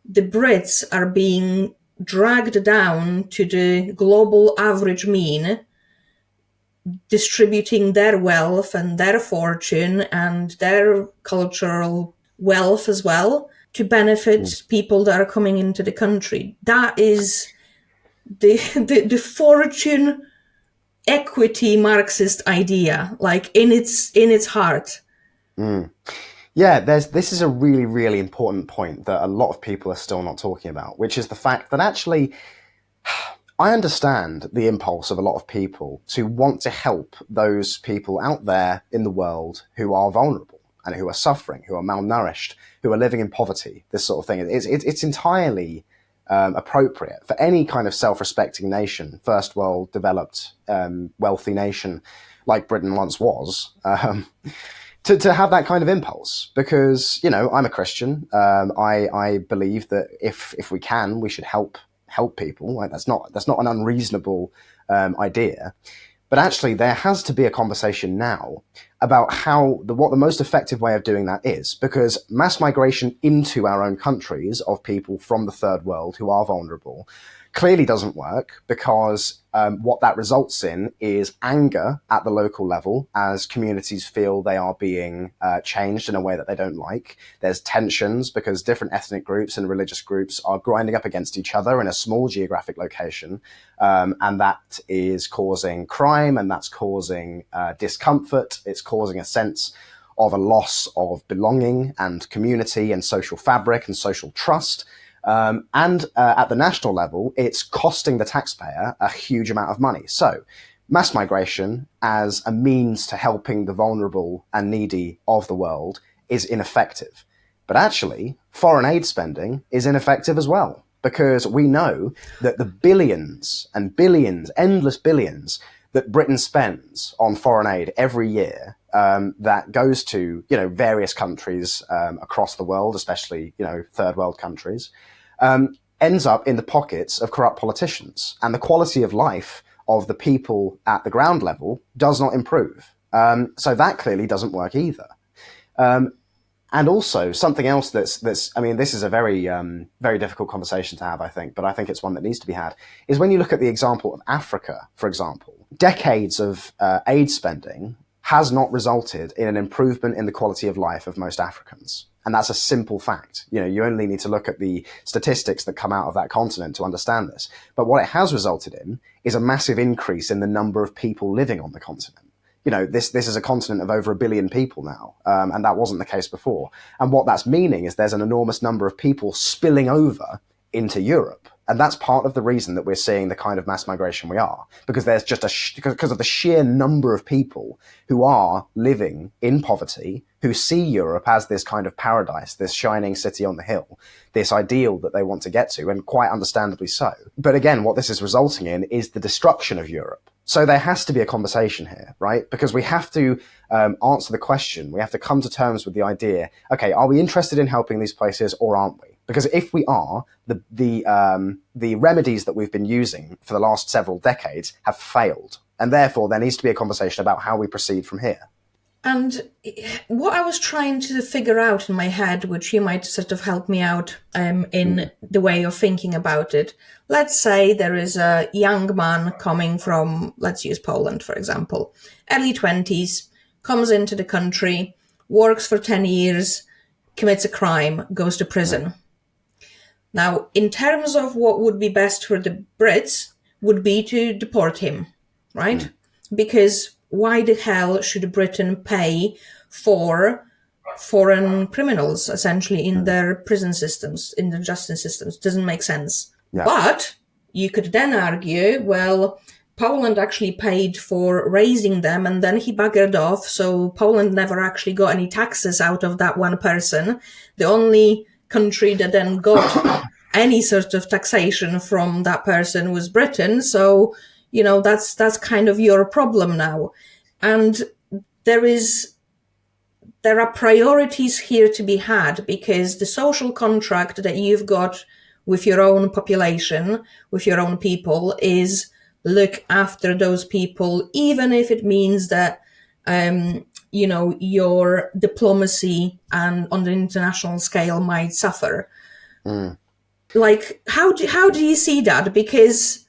the Brits are being dragged down to the global average mean, distributing their wealth and their fortune and their cultural wealth as well to benefit people that are coming into the country. That is the fortune equity Marxist idea, like in its heart.
Yeah, this is a really, really important point that a lot of people are still not talking about, which is the fact that actually I understand the impulse of a lot of people to want to help those people out there in the world who are vulnerable and who are suffering, who are malnourished, who are living in poverty, this sort of thing. It's entirely appropriate for any kind of self-respecting nation, first world, developed, wealthy nation like Britain once was, to have that kind of impulse. Because, you know, I'm a Christian. I believe that if we can, we should help people. Like, that's not an unreasonable idea. But actually, there has to be a conversation now about what the most effective way of doing that is, because mass migration into our own countries of people from the third world who are vulnerable clearly doesn't work, because what that results in is anger at the local level as communities feel they are being changed in a way that they don't like. There's tensions because different ethnic groups and religious groups are grinding up against each other in a small geographic location, and that is causing crime, and that's causing discomfort. It's causing a sense of a loss of belonging and community and social fabric and social trust. And at the national level, it's costing the taxpayer a huge amount of money. So mass migration as a means to helping the vulnerable and needy of the world is ineffective. But actually, foreign aid spending is ineffective as well, because we know that the billions and billions, endless billions, that Britain spends on foreign aid every year, that goes to, you know, various countries across the world, especially, you know, third world countries, ends up in the pockets of corrupt politicians, and the quality of life of the people at the ground level does not improve. So that clearly doesn't work either. And also something else that's I mean, this is a very, very difficult conversation to have, I think, but I think it's one that needs to be had, is when you look at the example of Africa, for example, decades of aid spending has not resulted in an improvement in the quality of life of most Africans. And that's a simple fact. You know, you only need to look at the statistics that come out of that continent to understand this. But what it has resulted in is a massive increase in the number of people living on the continent. You know, this is a continent of over 1 billion people now, and that wasn't the case before. And what that's meaning is there's an enormous number of people spilling over into Europe. And that's part of the reason that we're seeing the kind of mass migration we are, because there's just because of the sheer number of people who are living in poverty, who see Europe as this kind of paradise, this shining city on the hill, this ideal that they want to get to, and quite understandably so. But again, what this is resulting in is the destruction of Europe. So there has to be a conversation here, right? Because we have to answer the question. We have to come to terms with the idea, okay, are we interested in helping these places or aren't we? Because if we are, the remedies that we've been using for the last several decades have failed. And therefore, there needs to be a conversation about how we proceed from here.
And what I was trying to figure out in my head, which you might sort of help me out in the way of thinking about it. Let's say there is a young man coming from, let's use Poland, for example, early 20s, comes into the country, works for 10 years, commits a crime, goes to prison. Now, in terms of what would be best for the Brits, would be to deport him, right? Because why the hell should Britain pay for foreign criminals, essentially, in their prison systems, in their justice systems? Doesn't make sense. Yeah. But you could then argue, well, Poland actually paid for raising them, and then he buggered off, so Poland never actually got any taxes out of that one person. The only country that then got any sort of taxation from that person was Britain. So, you know, that's kind of your problem now. And there is there are priorities here to be had, because the social contract that you've got with your own population, with your own people, is look after those people, even if it means that, your diplomacy and on the international scale might suffer. Like, how do you see that? Because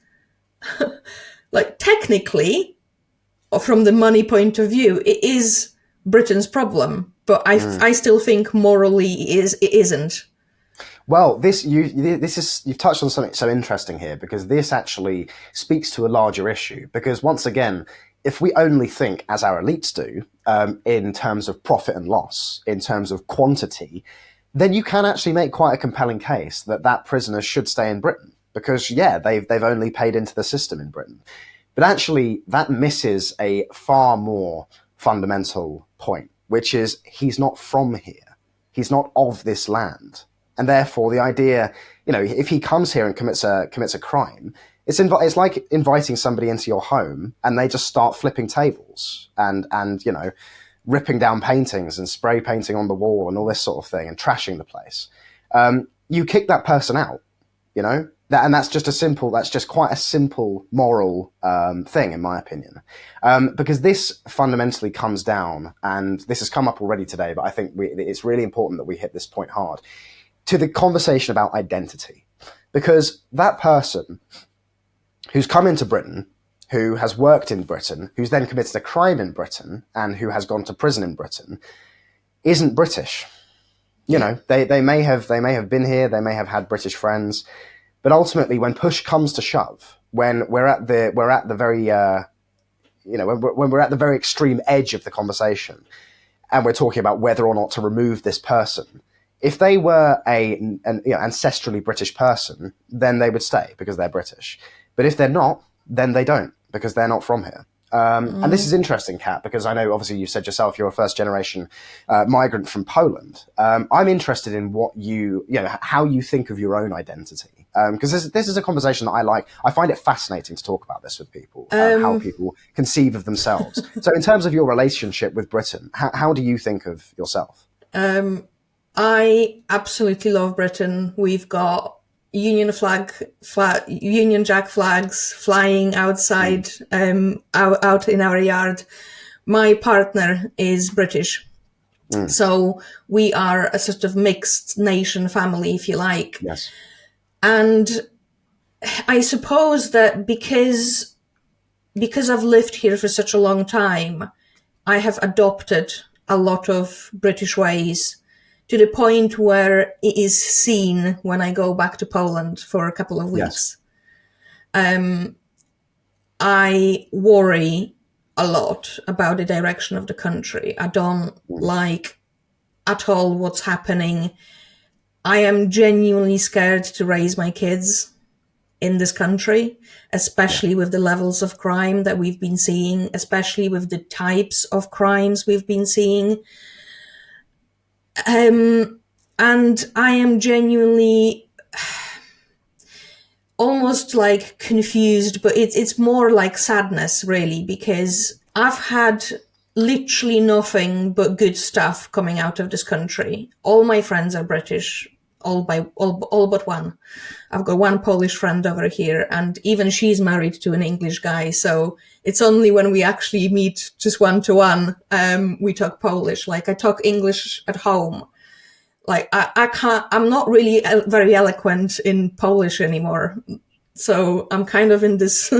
like, technically, or from the money point of view, it is Britain's problem, but I still think morally it isn't.
Well, you've touched on something so interesting here, because this actually speaks to a larger issue. Because once again, if we only think as our elites do, in terms of profit and loss, in terms of quantity, then you can actually make quite a compelling case that prisoner should stay in Britain, because they've only paid into the system in Britain. But actually, that misses a far more fundamental point, which is he's not from here. He's not of this land. And therefore, the idea, if he comes here and commits a crime, it's like inviting somebody into your home and they just start flipping tables and ripping down paintings and spray painting on the wall and all this sort of thing and trashing the place. You kick that person out, and that's just quite a simple moral thing, in my opinion, because this fundamentally comes down, and this has come up already today, but I think it's really important that we hit this point hard, to the conversation about identity. Because that person who's come into Britain, who has worked in Britain, who's then committed a crime in Britain, and who has gone to prison in Britain, isn't British. They may have been here, they may have had British friends, but ultimately, when push comes to shove, when we're at the very when we're at the very extreme edge of the conversation, and we're talking about whether or not to remove this person, if they were an ancestrally British person, then they would stay because they're British. But if they're not, then they don't, because they're not from here. And this is interesting, Kat, because I know obviously you said yourself you're a first generation migrant from Poland. I'm interested in how you think of your own identity, because this is a conversation that I like. I find it fascinating to talk about this with people, how people conceive of themselves. So in terms of your relationship with Britain, how do you think of yourself?
I absolutely love Britain. We've got Union Jack flags flying outside, out in our yard. My partner is British. So we are a sort of mixed nation family, if you like.
Yes.
And I suppose that because I've lived here for such a long time, I have adopted a lot of British ways, to the point where it is seen when I go back to Poland for a couple of weeks. Yes. I worry a lot about the direction of the country. I don't like at all what's happening. I am genuinely scared to raise my kids in this country, especially with the levels of crime that we've been seeing, especially with the types of crimes we've been seeing. And I am genuinely almost like confused, but it's more like sadness, really, because I've had literally nothing but good stuff coming out of this country. All my friends are British, all but one. I've got one Polish friend over here, and even she's married to an English guy. So it's only when we actually meet just one-to-one, we talk Polish. Like, I talk English at home. Like, I'm not really very eloquent in Polish anymore. So I'm kind of in this,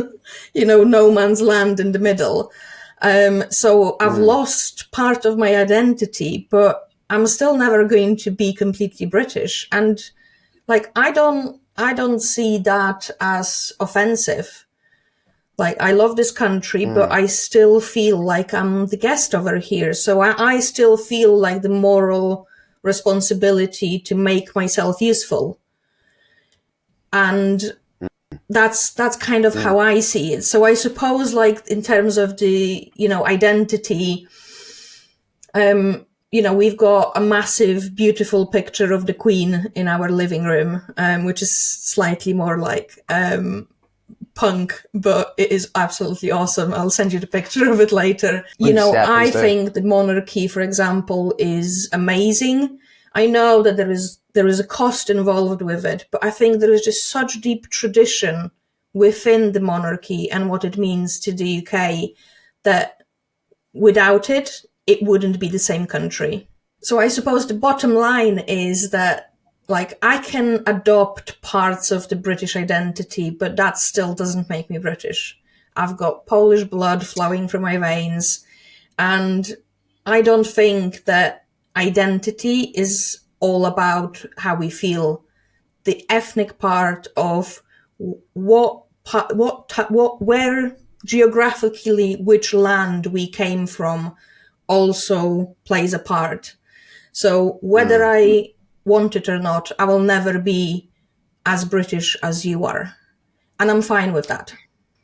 no man's land in the middle. So I've lost part of my identity, but I'm still never going to be completely British. And like, I don't see that as offensive. Like, I love this country, but I still feel like I'm the guest over here. So I still feel like the moral responsibility to make myself useful. And that's kind of how I see it. So I suppose, like, in terms of the, identity, we've got a massive, beautiful picture of the Queen in our living room, which is slightly more like punk, but it is absolutely awesome. I'll send you the picture of it later.
Please, yeah,
I
please do.
think the monarchy, for example, is amazing. I know that there is a cost involved with it, but I think there is just such deep tradition within the monarchy and what it means to the UK that without it, it wouldn't be the same country. So I suppose the bottom line is that, like, I can adopt parts of the British identity, but that still doesn't make me British. I've got Polish blood flowing through my veins, and I don't think that identity is all about how we feel. The ethnic part of where geographically which land we came from also plays a part. So whether I want it or not, I will never be as British as you are. And I'm fine with that.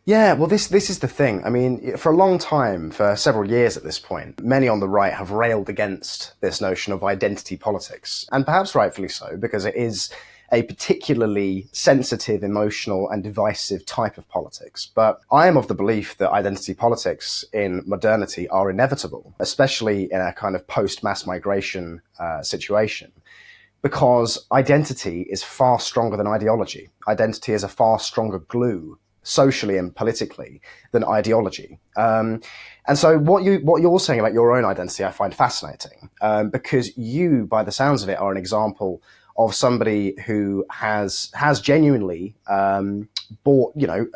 Yeah, well, this is the thing. I mean, for a long time, for several years at this point, many on the right have railed against this notion of identity politics, and perhaps rightfully so, because it is a particularly sensitive, emotional, and divisive type of politics. But I am of the belief that identity politics in modernity are inevitable, especially in a kind of post-mass migration situation, because identity is far stronger than ideology. Identity is a far stronger glue, socially and politically, than ideology. And so what you're saying about your own identity, I find fascinating, because you, by the sounds of it, are an example of somebody who has genuinely bought into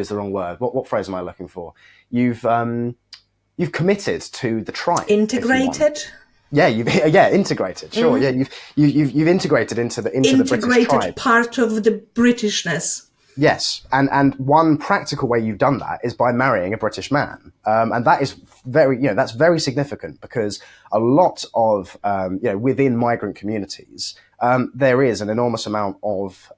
is the wrong word. What phrase am I looking for? You've committed to the tribe.
Integrated.
Yeah, integrated. Sure. Yeah, you've integrated into the British tribe.
Integrated part of the Britishness.
Yes, and one practical way you've done that is by marrying a British man, and that is that's very significant, because a lot of within migrant communities there is an enormous amount of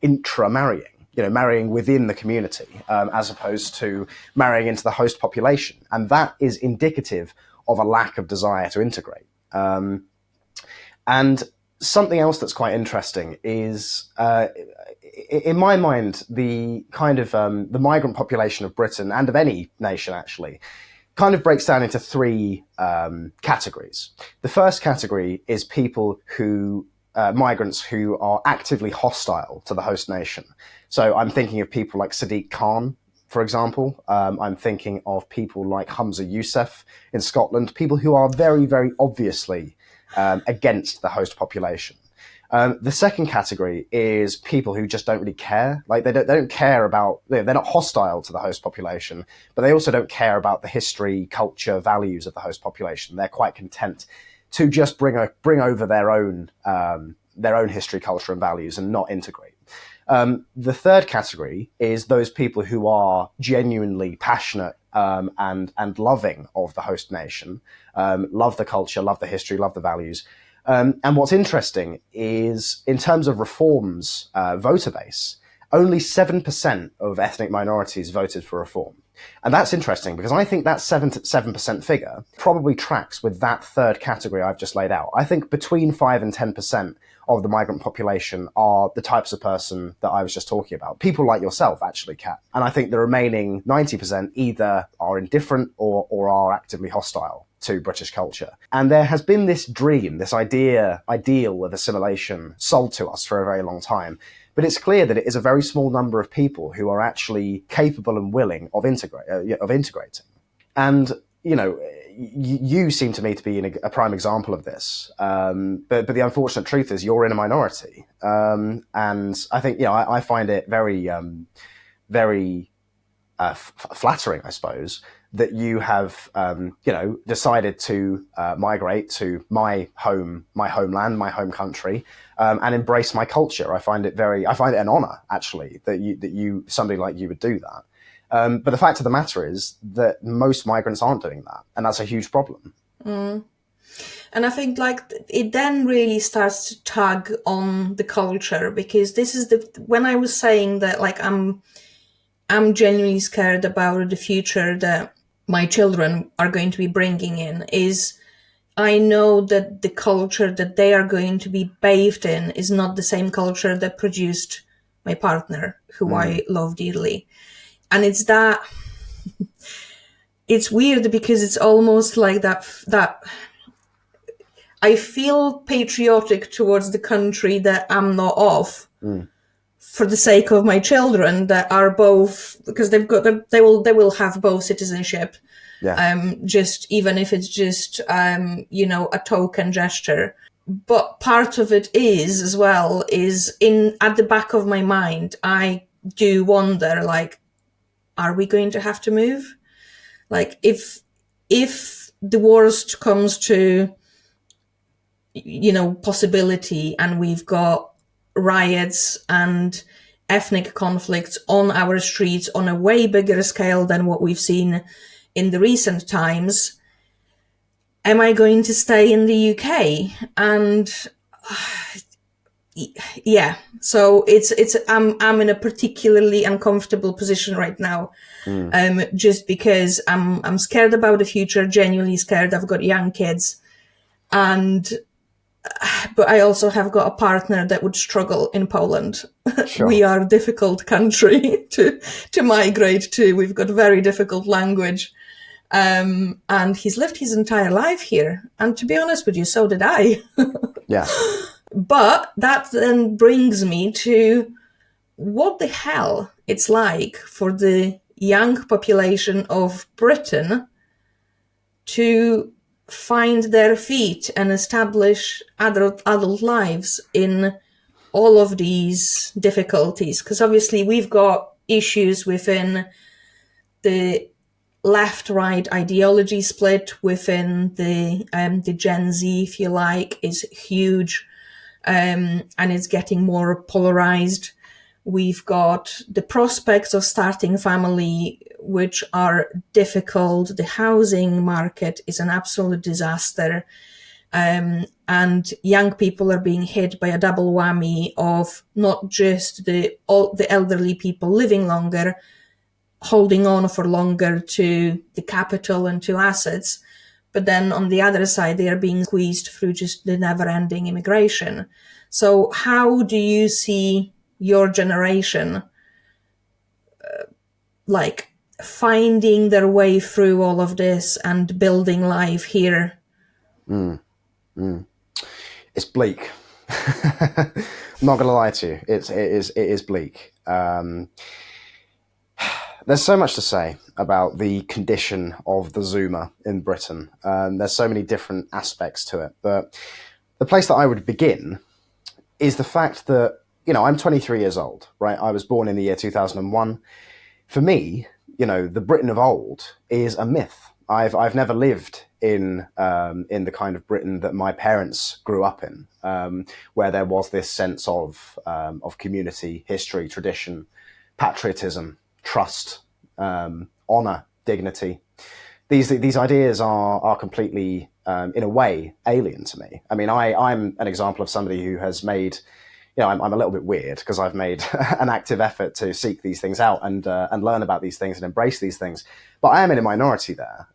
intra-marrying, marrying within the community as opposed to marrying into the host population, and that is indicative of a lack of desire to integrate. And something else that's quite interesting is, in my mind, the kind of the migrant population of Britain, and of any nation actually, kind of breaks down into three categories. The first category is people who, migrants who are actively hostile to the host nation. So I'm thinking of people like Sadiq Khan, for example. I'm thinking of people like Humza Yousaf in Scotland, people who are very, very obviously against the host population. The second category is people who just don't really care. Like they don't care about, they're not hostile to the host population, but they also don't care about the history, culture, values of the host population. They're quite content to just bring over their own history, culture, and values, and not integrate. The third category is those people who are genuinely passionate and loving of the host nation, love the culture, love the history, love the values. And what's interesting is, in terms of Reform's voter base, only 7% of ethnic minorities voted for Reform. And that's interesting, because I think that 7% figure probably tracks with that third category I've just laid out. I think between 5 and 10% of the migrant population are the types of person that I was just talking about. People like yourself, actually, Kat. And I think the remaining 90% either are indifferent or are actively hostile to British culture. And there has been this dream, this ideal of assimilation sold to us for a very long time. But it's clear that it is a very small number of people who are actually capable and willing of integrating. And, you seem to me to be a prime example of this. But the unfortunate truth is you're in a minority. And I think, I find it very, very flattering, I suppose, that you have, decided to migrate to my homeland, my home country, and embrace my culture. I find it an honor, actually, that somebody like you would do that. But the fact of the matter is that most migrants aren't doing that, and that's a huge problem.
Mm. And I think it then really starts to tug on the culture, because this is when I was saying that I'm genuinely scared about the future that my children are going to be bringing in, is I know that the culture that they are going to be bathed in is not the same culture that produced my partner, who I love dearly. And it's that, it's weird because it's almost like that I feel patriotic towards the country that I'm not of, for the sake of my children that are both, because they will have both citizenship.
Yeah.
Just even if it's just a token gesture. But part of it is as well is at the back of my mind, I do wonder, like, are we going to have to move? Like, if the worst comes to possibility, and we've got riots and ethnic conflicts on our streets on a way bigger scale than what we've seen in the recent times, am I going to stay in the UK? And yeah, so I'm in a particularly uncomfortable position right now, just because I'm scared about the future, genuinely scared. I've got young kids, but I also have got a partner that would struggle in Poland.
Sure.
We are a difficult country to migrate to. We've got very difficult language. And he's lived his entire life here. And to be honest with you, so did I.
Yeah.
But that then brings me to what the hell it's like for the young population of Britain to find their feet and establish adult lives in all of these difficulties. Because obviously we've got issues within the left-right ideology split within the Gen Z, if you like, is huge, and it's getting more polarized. We've got the prospects of starting family, which are difficult. The housing market is an absolute disaster. And young people are being hit by a double whammy of not just the elderly people living longer, holding on for longer to the capital and to assets, but then on the other side, they are being squeezed through just the never-ending immigration. So how do you see your generation finding their way through all of this and building life here?
It's bleak. I'm not going to lie to you. It is bleak. There's so much to say about the condition of the Zoomer in Britain. There's so many different aspects to it. But the place that I would begin is the fact that, I'm 23 years old, right? I was born in the year 2001. For me, the Britain of old is a myth. I've never lived in the kind of Britain that my parents grew up in, where there was this sense of community, history, tradition, patriotism, trust, honor, dignity. These ideas are completely, in a way, alien to me. I mean, I'm an example of somebody who has made, I'm a little bit weird because I've made an active effort to seek these things out and learn about these things and embrace these things. But I am in a minority there,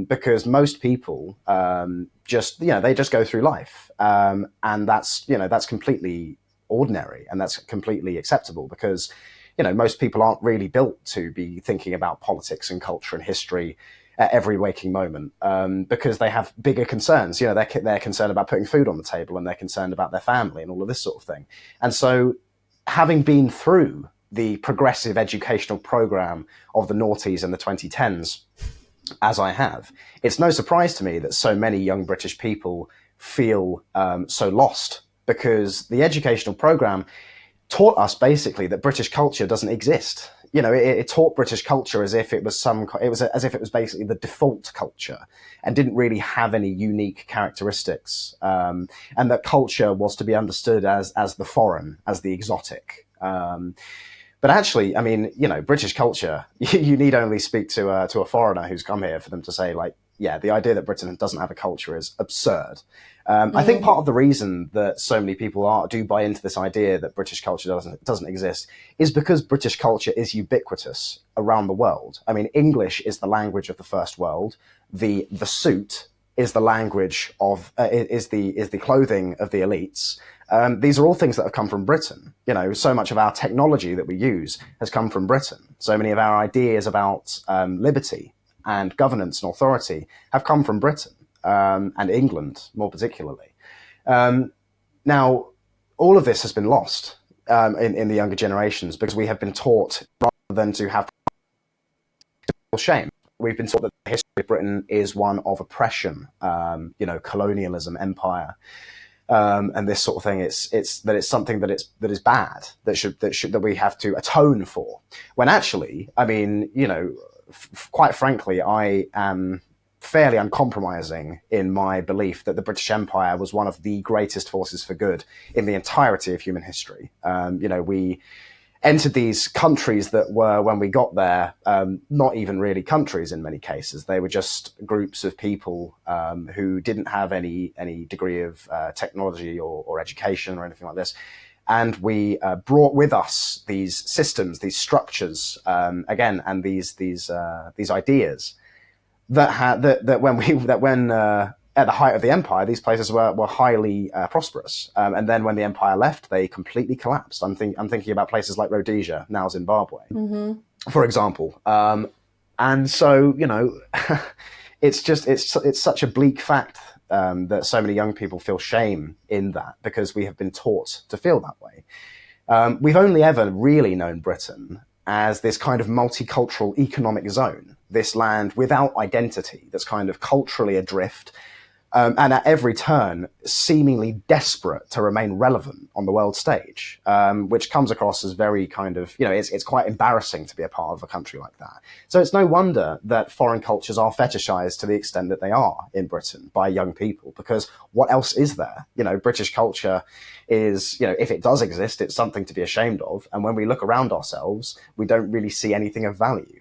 because most people they just go through life, and that's completely ordinary and that's completely acceptable because most people aren't really built to be thinking about politics and culture and history at every waking moment, because they have bigger concerns. They're concerned about putting food on the table, and they're concerned about their family and all of this sort of thing. And so, having been through the progressive educational program of the noughties and the 2010s, as I have, it's no surprise to me that so many young British people feel so lost, because the educational program taught us basically that British culture doesn't exist. It taught British culture as if it was as if it was basically the default culture and didn't really have any unique characteristics, and that culture was to be understood as the foreign, as the exotic. But actually, I mean, British culture, you need only speak to a foreigner who's come here for them to say, like, yeah, the idea that Britain doesn't have a culture is absurd. I think part of the reason that so many people do buy into this idea that British culture doesn't exist is because British culture is ubiquitous around the world. I mean, English is the language of the first world. The suit is the language of is the clothing of the elites. These are all things that have come from Britain. You know, so much of our technology that we use has come from Britain. So many of our ideas about liberty and governance and authority have come from Britain, and England more particularly. Now, all of this has been lost in the younger generations because we have been taught, rather than to have shame, we've been taught that the history of Britain is one of oppression, colonialism, empire. And this sort of thing, it's something that is bad, that we have to atone for. When actually, I mean, quite frankly, I am fairly uncompromising in my belief that the British Empire was one of the greatest forces for good in the entirety of human history. We entered these countries that were, when we got there, not even really countries in many cases. They were just groups of people who didn't have any degree of technology or education or anything like this. And we brought with us these systems, these structures, and these ideas that when at the height of the empire, these places were highly prosperous, and then when the empire left, they completely collapsed. I'm thinking about places like Rhodesia, now Zimbabwe, for example. And so it's such a bleak fact that so many young people feel shame in that, because we have been taught to feel that way. We've only ever really known Britain as this kind of multicultural economic zone, this land without identity that's kind of culturally adrift, and at every turn seemingly desperate to remain relevant on the world stage, which comes across as very kind of, it's quite embarrassing to be a part of a country like that. So it's no wonder that foreign cultures are fetishized to the extent that they are in Britain by young people, because what else is there? British culture is, if it does exist, it's something to be ashamed of. And when we look around ourselves, we don't really see anything of value.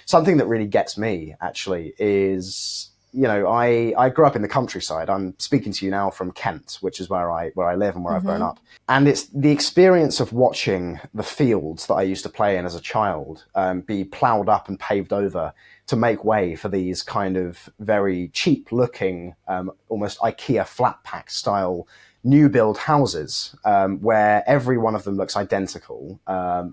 Something that really gets me, actually, is, I grew up in the countryside. I'm speaking to you now from Kent, which is where I live and where I've grown up. And it's the experience of watching the fields that I used to play in as a child be ploughed up and paved over to make way for these kind of very cheap-looking, almost IKEA flat-pack style new build houses, where every one of them looks identical.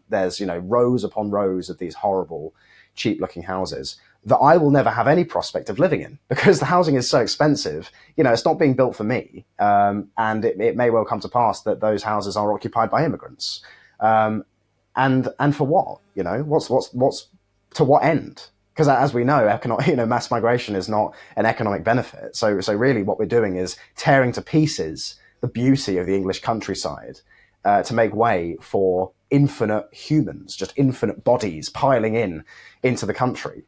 There's, rows upon rows of these horrible, cheap-looking houses that I will never have any prospect of living in, because the housing is so expensive. It's not being built for me. And it may well come to pass that those houses are occupied by immigrants. And for what? What's to what end? Because as we know, mass migration is not an economic benefit. So really what we're doing is tearing to pieces the beauty of the English countryside to make way for infinite humans, just infinite bodies piling into the country.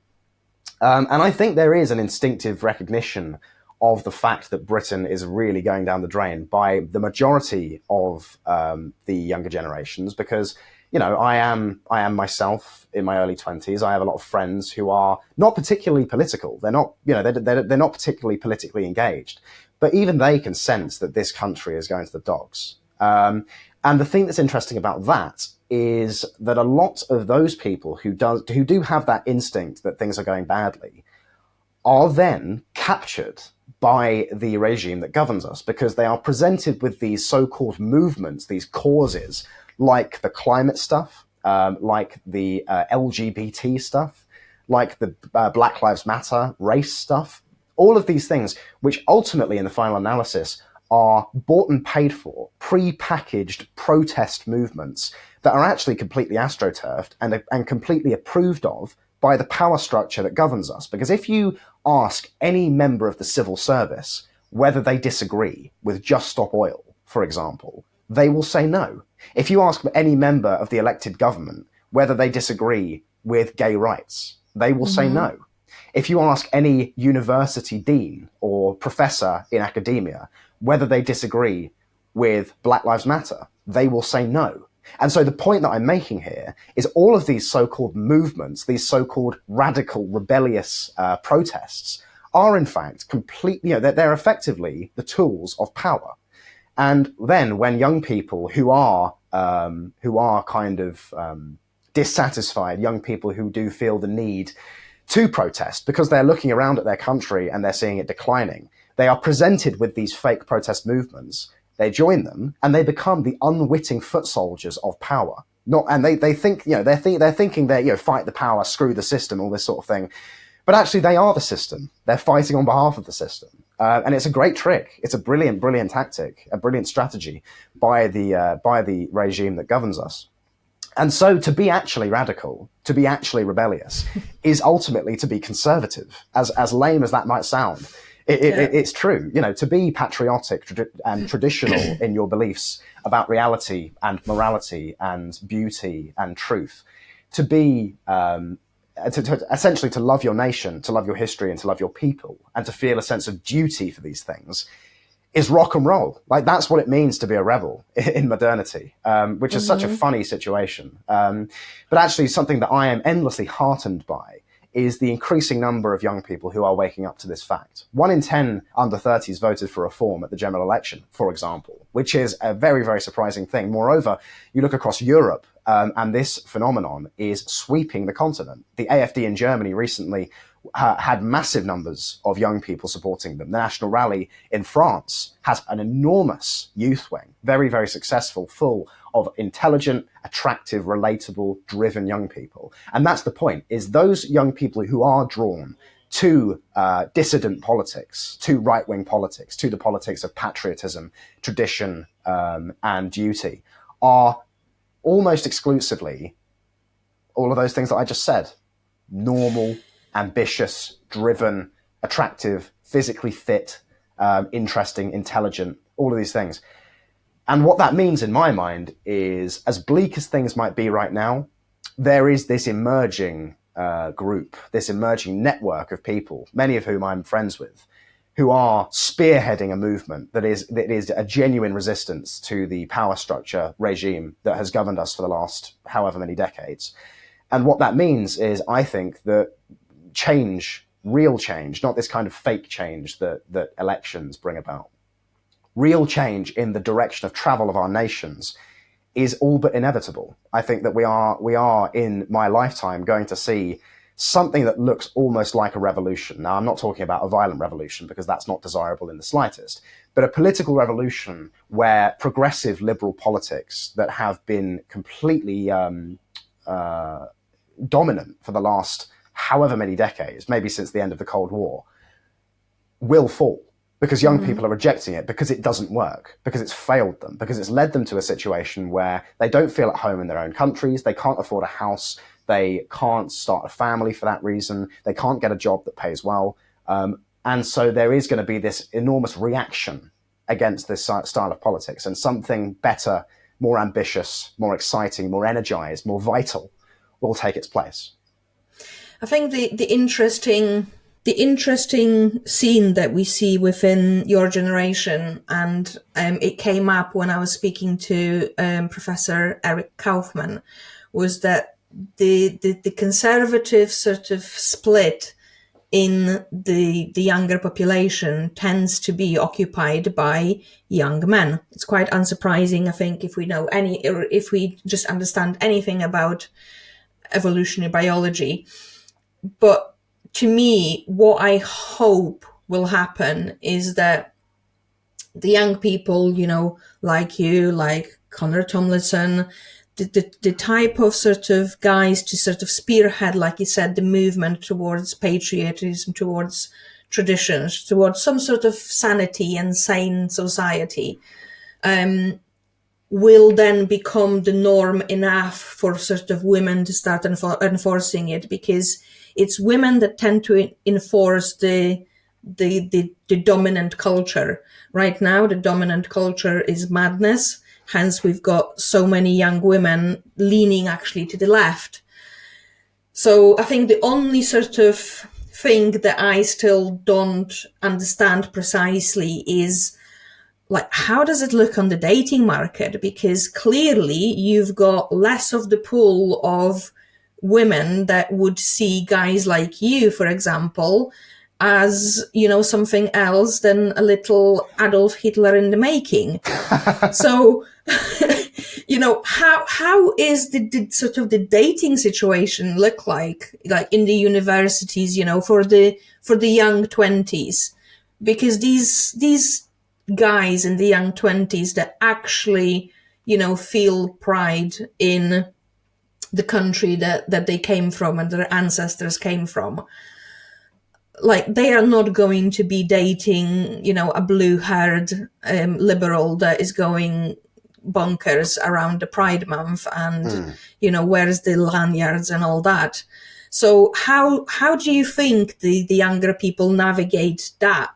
And I think there is an instinctive recognition of the fact that Britain is really going down the drain by the majority of the younger generations, because, I am myself in my early 20s. I have a lot of friends who are not particularly political. They're not, they're not particularly politically engaged, but even they can sense that this country is going to the dogs. And the thing that's interesting about that is that a lot of those people who do have that instinct that things are going badly are then captured by the regime that governs us, because they are presented with these so-called movements, these causes, like the climate stuff, like the LGBT stuff, like the Black Lives Matter race stuff, all of these things, which ultimately in the final analysis are bought and paid for, pre-packaged protest movements that are actually completely astroturfed and completely approved of by the power structure that governs us. Because if you ask any member of the civil service whether they disagree with Just Stop Oil, for example, they will say no. If you ask any member of the elected government whether they disagree with gay rights, they will say no. If you ask any university dean or professor in academia whether they disagree with Black Lives Matter, they will say no. And so the point that I'm making here is all of these so-called movements, these so-called radical, rebellious protests are in fact completely, they're effectively the tools of power. And then when young people who are kind of dissatisfied, young people who do feel the need to protest because they're looking around at their country and they're seeing it declining, they are presented with these fake protest movements they join them, and they become the unwitting foot soldiers of power. They think, they're thinking they, fight the power, screw the system, all this sort of thing. But actually, they are the system. They're fighting on behalf of the system. And it's a great trick. It's a brilliant, brilliant tactic, a brilliant strategy by the regime that governs us. And so to be actually radical, to be actually rebellious, is ultimately to be conservative, as lame as that might sound. It's true. To be patriotic and traditional in your beliefs about reality and morality and beauty and truth, to be essentially to love your nation, to love your history, and to love your people, and to feel a sense of duty for these things, is rock and roll. Like, that's what it means to be a rebel in modernity, which is such a funny situation. But actually, something that I am endlessly heartened by is the increasing number of young people who are waking up to this fact. 1 in 10 under 30s voted for reform at the general election, for example, which is a very, very surprising thing. Moreover, you look across Europe, and this phenomenon is sweeping the continent. The AfD in Germany recently had massive numbers of young people supporting them. The National Rally in France has an enormous youth wing, very, very successful, full of intelligent, attractive, relatable, driven young people. And that's the point, is those young people who are drawn to dissident politics, to right-wing politics, to the politics of patriotism, tradition, and duty, are almost exclusively all of those things that I just said: normal, ambitious, driven, attractive, physically fit, interesting, intelligent, all of these things. And what that means in my mind is, as bleak as things might be right now, there is this emerging group, this emerging network of people, many of whom I'm friends with, who are spearheading a movement that is a genuine resistance to the power structure regime that has governed us for the last however many decades. And what that means is, I think, that change, real change, not this kind of fake change that elections bring about, real change in the direction of travel of our nations is all but inevitable. I think that we are in my lifetime going to see something that looks almost like a revolution. Now, I'm not talking about a violent revolution, because that's not desirable in the slightest, but a political revolution where progressive liberal politics that have been completely dominant for the last however many decades, maybe since the end of the Cold War, will fall. Because young people are rejecting it, because it doesn't work, because it's failed them, because it's led them to a situation where they don't feel at home in their own countries, they can't afford a house, they can't start a family for that reason, they can't get a job that pays well. And so there is going to be this enormous reaction against this style of politics, and something better, more ambitious, more exciting, more energized, more vital will take its place.
I think the interesting scene that we see within your generation, and it came up when I was speaking to Professor Eric Kaufman, was that the conservative sort of split in the younger population tends to be occupied by young men. It's quite unsurprising, I think, if we just understand anything about evolutionary biology. But to me, what I hope will happen is that the young people, like you, like Conor Tomlinson, the type of sort of guys to sort of spearhead, like you said, the movement towards patriotism, towards traditions, towards some sort of sanity and sane society, will then become the norm enough for sort of women to start enforcing it, because it's women that tend to enforce the dominant culture. Right now, the dominant culture is madness. Hence, we've got so many young women leaning actually to the left. So I think the only sort of thing that I still don't understand precisely is, like, how does it look on the dating market? Because clearly you've got less of the pool of women that would see guys like you, for example, as, something else than a little Adolf Hitler in the making. So, how is the sort of the dating situation look like in the universities, for the young 20s? Because these guys in the young 20s that actually, feel pride in the country that they came from and their ancestors came from. Like, they are not going to be dating, a blue-haired liberal that is going bonkers around the Pride Month and, where's the lanyards and all that. So how do you think the younger people navigate that?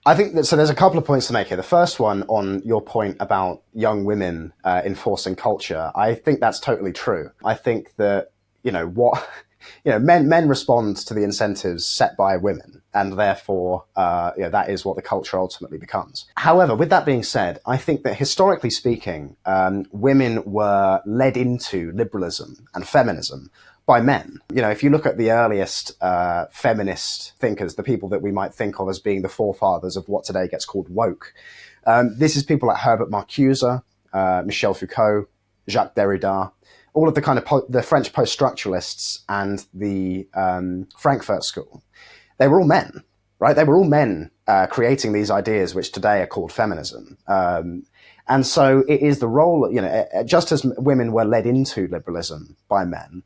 I think that, so there's a couple of points to make here. The first one on your point about young women enforcing culture, I think that's totally true. I think that, men respond to the incentives set by women, and therefore, that is what the culture ultimately becomes. However, with that being said, I think that historically speaking, women were led into liberalism and feminism by men. If you look at the earliest feminist thinkers, the people that we might think of as being the forefathers of what today gets called woke, this is people like Herbert Marcuse, Michel Foucault, Jacques Derrida, all of the kind of the French post-structuralists and the Frankfurt School. They were all men, right? They were all men creating these ideas which today are called feminism. And so it is the role, just as women were led into liberalism by men,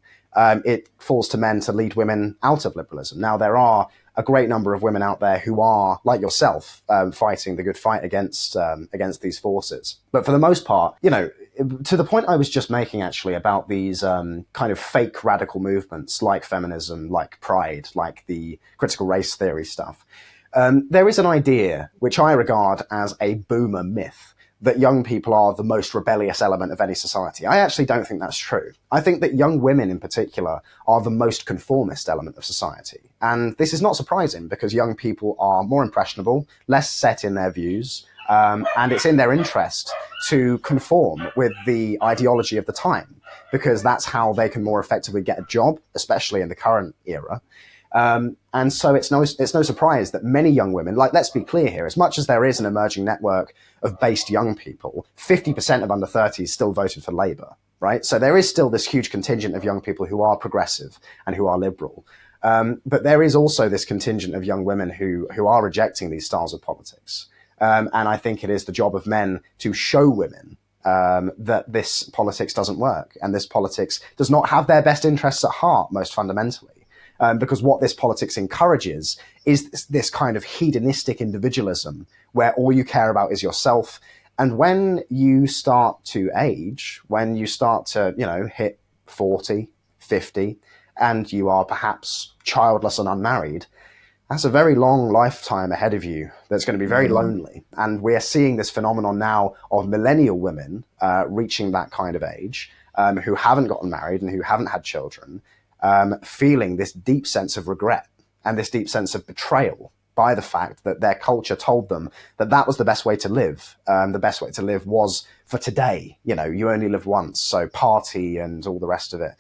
it falls to men to lead women out of liberalism. Now, there are a great number of women out there who are, like yourself, fighting the good fight against these forces. But for the most part, to the point I was just making, actually, about these kind of fake radical movements like feminism, like Pride, like the critical race theory stuff, there is an idea which I regard as a boomer myth, that young people are the most rebellious element of any society. I actually don't think that's true. I think that young women in particular are the most conformist element of society. And this is not surprising because young people are more impressionable, less set in their views, and it's in their interest to conform with the ideology of the time, because that's how they can more effectively get a job, especially in the current era. And so it's no surprise that many young women, like, let's be clear here, as much as there is an emerging network of based young people, 50% of under 30s still voted for Labour, right? So there is still this huge contingent of young people who are progressive and who are liberal. But there is also this contingent of young women who are rejecting these styles of politics. And I think it is the job of men to show women that this politics doesn't work, and this politics does not have their best interests at heart, most fundamentally. Because what this politics encourages is this kind of hedonistic individualism where all you care about is yourself. And when you start to age, when you start to, hit 40, 50, and you are perhaps childless and unmarried, that's a very long lifetime ahead of you that's going to be very lonely. And we're seeing this phenomenon now of millennial women reaching that kind of age, who haven't gotten married and who haven't had children, feeling this deep sense of regret and this deep sense of betrayal by the fact that their culture told them that that was the best way to live. The best way to live was for today. You only live once, so party and all the rest of it.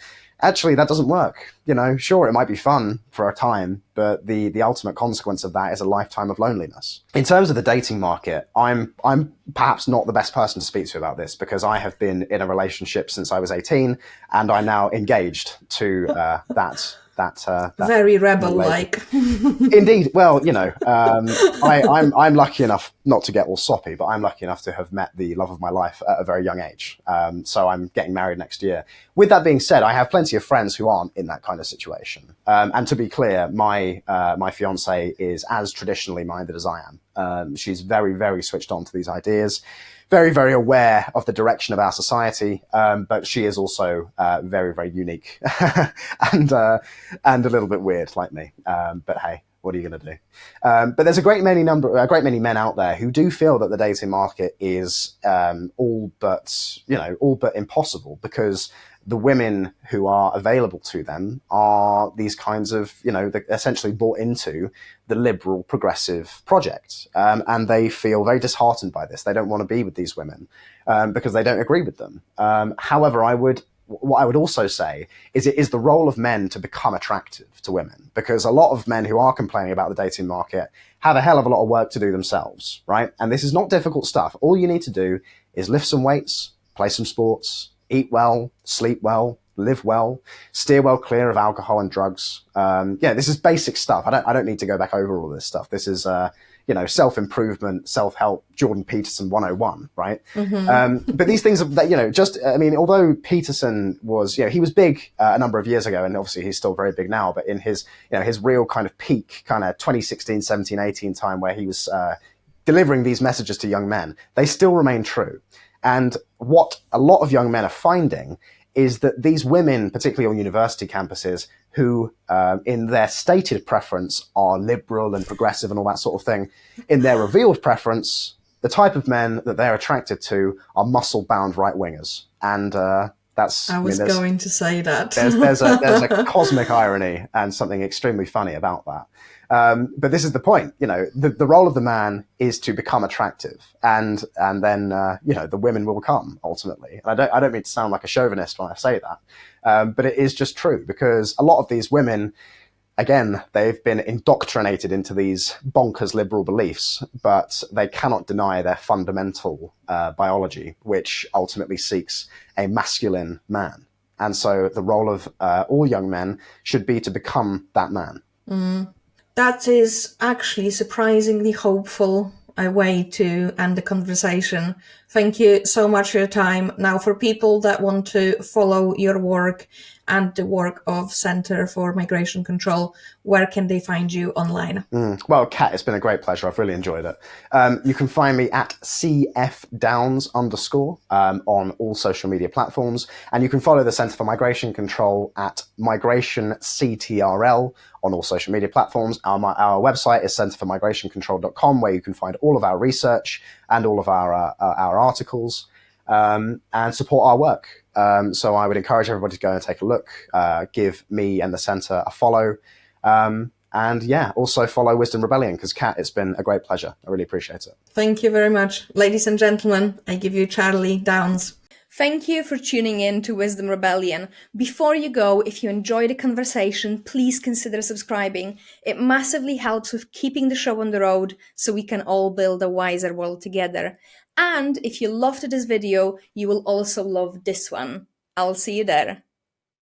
Actually, that doesn't work. Sure, it might be fun for a time, but the ultimate consequence of that is a lifetime of loneliness. In terms of the dating market, I'm perhaps not the best person to speak to about this, because I have been in a relationship since I was 18, and I'm now engaged to that
very rebel-like.
Indeed. Well, I'm lucky enough not to get all soppy, but I'm lucky enough to have met the love of my life at a very young age. So I'm getting married next year. With that being said, I have plenty of friends who aren't in that kind of situation. And to be clear, my fiance is as traditionally minded as I am. She's very, very switched on to these ideas, very, very aware of the direction of our society, but she is also very, very unique and a little bit weird, like me. But hey, what are you going to do? But there's a great many men out there who do feel that the dating market is all but impossible, because the women who are available to them are these kinds of, essentially bought into the liberal progressive project. And they feel very disheartened by this. They don't want to be with these women because they don't agree with them. However, what I would also say is it is the role of men to become attractive to women, because a lot of men who are complaining about the dating market have a hell of a lot of work to do themselves, right? And this is not difficult stuff. All you need to do is lift some weights, play some sports, eat well, sleep well, live well, steer well clear of alcohol and drugs. This is basic stuff. I don't need to go back over all this stuff. This is, self-improvement, self-help, Jordan Peterson 101, right? But these things are, although Peterson was, he was big a number of years ago, and obviously he's still very big now, but in his real kind of peak, kind of 2016, 17, 18 time where he was delivering these messages to young men, they still remain true. And what a lot of young men are finding is that these women, particularly on university campuses, who in their stated preference are liberal and progressive and all that sort of thing, in their revealed preference, the type of men that they're attracted to are muscle-bound right-wingers. And that's...
I was going to say that.
there's a cosmic irony and something extremely funny about that. But this is the point, the role of the man is to become attractive, and then the women will come ultimately. And I don't mean to sound like a chauvinist when I say that, but it is just true, because a lot of these women, again, they've been indoctrinated into these bonkers liberal beliefs, but they cannot deny their fundamental biology, which ultimately seeks a masculine man. And so the role of all young men should be to become that man.
That is actually surprisingly hopeful a way to end the conversation. Thank you so much for your time. Now, for people that want to follow your work and the work of Center for Migration Control, where can they find you online?
Well, Kat, it's been a great pleasure. I've really enjoyed it. You can find me at CFDowns_ on all social media platforms. And you can follow the Center for Migration Control at MigrationCTRL on all social media platforms. Our website is centerformigrationcontrol.com, where you can find all of our research and all of our articles, and support our work. So I would encourage everybody to go and take a look, give me and the Centre a follow, and also follow Wisdom Rebellion, because Kat, it's been a great pleasure. I really appreciate it.
Thank you very much. Ladies and gentlemen, I give you Charlie Downs. Thank you for tuning in to Wisdom Rebellion. Before you go, if you enjoyed the conversation, please consider subscribing. It massively helps with keeping the show on the road so we can all build a wiser world together. And if you loved this video, you will also love this one. I'll see you there.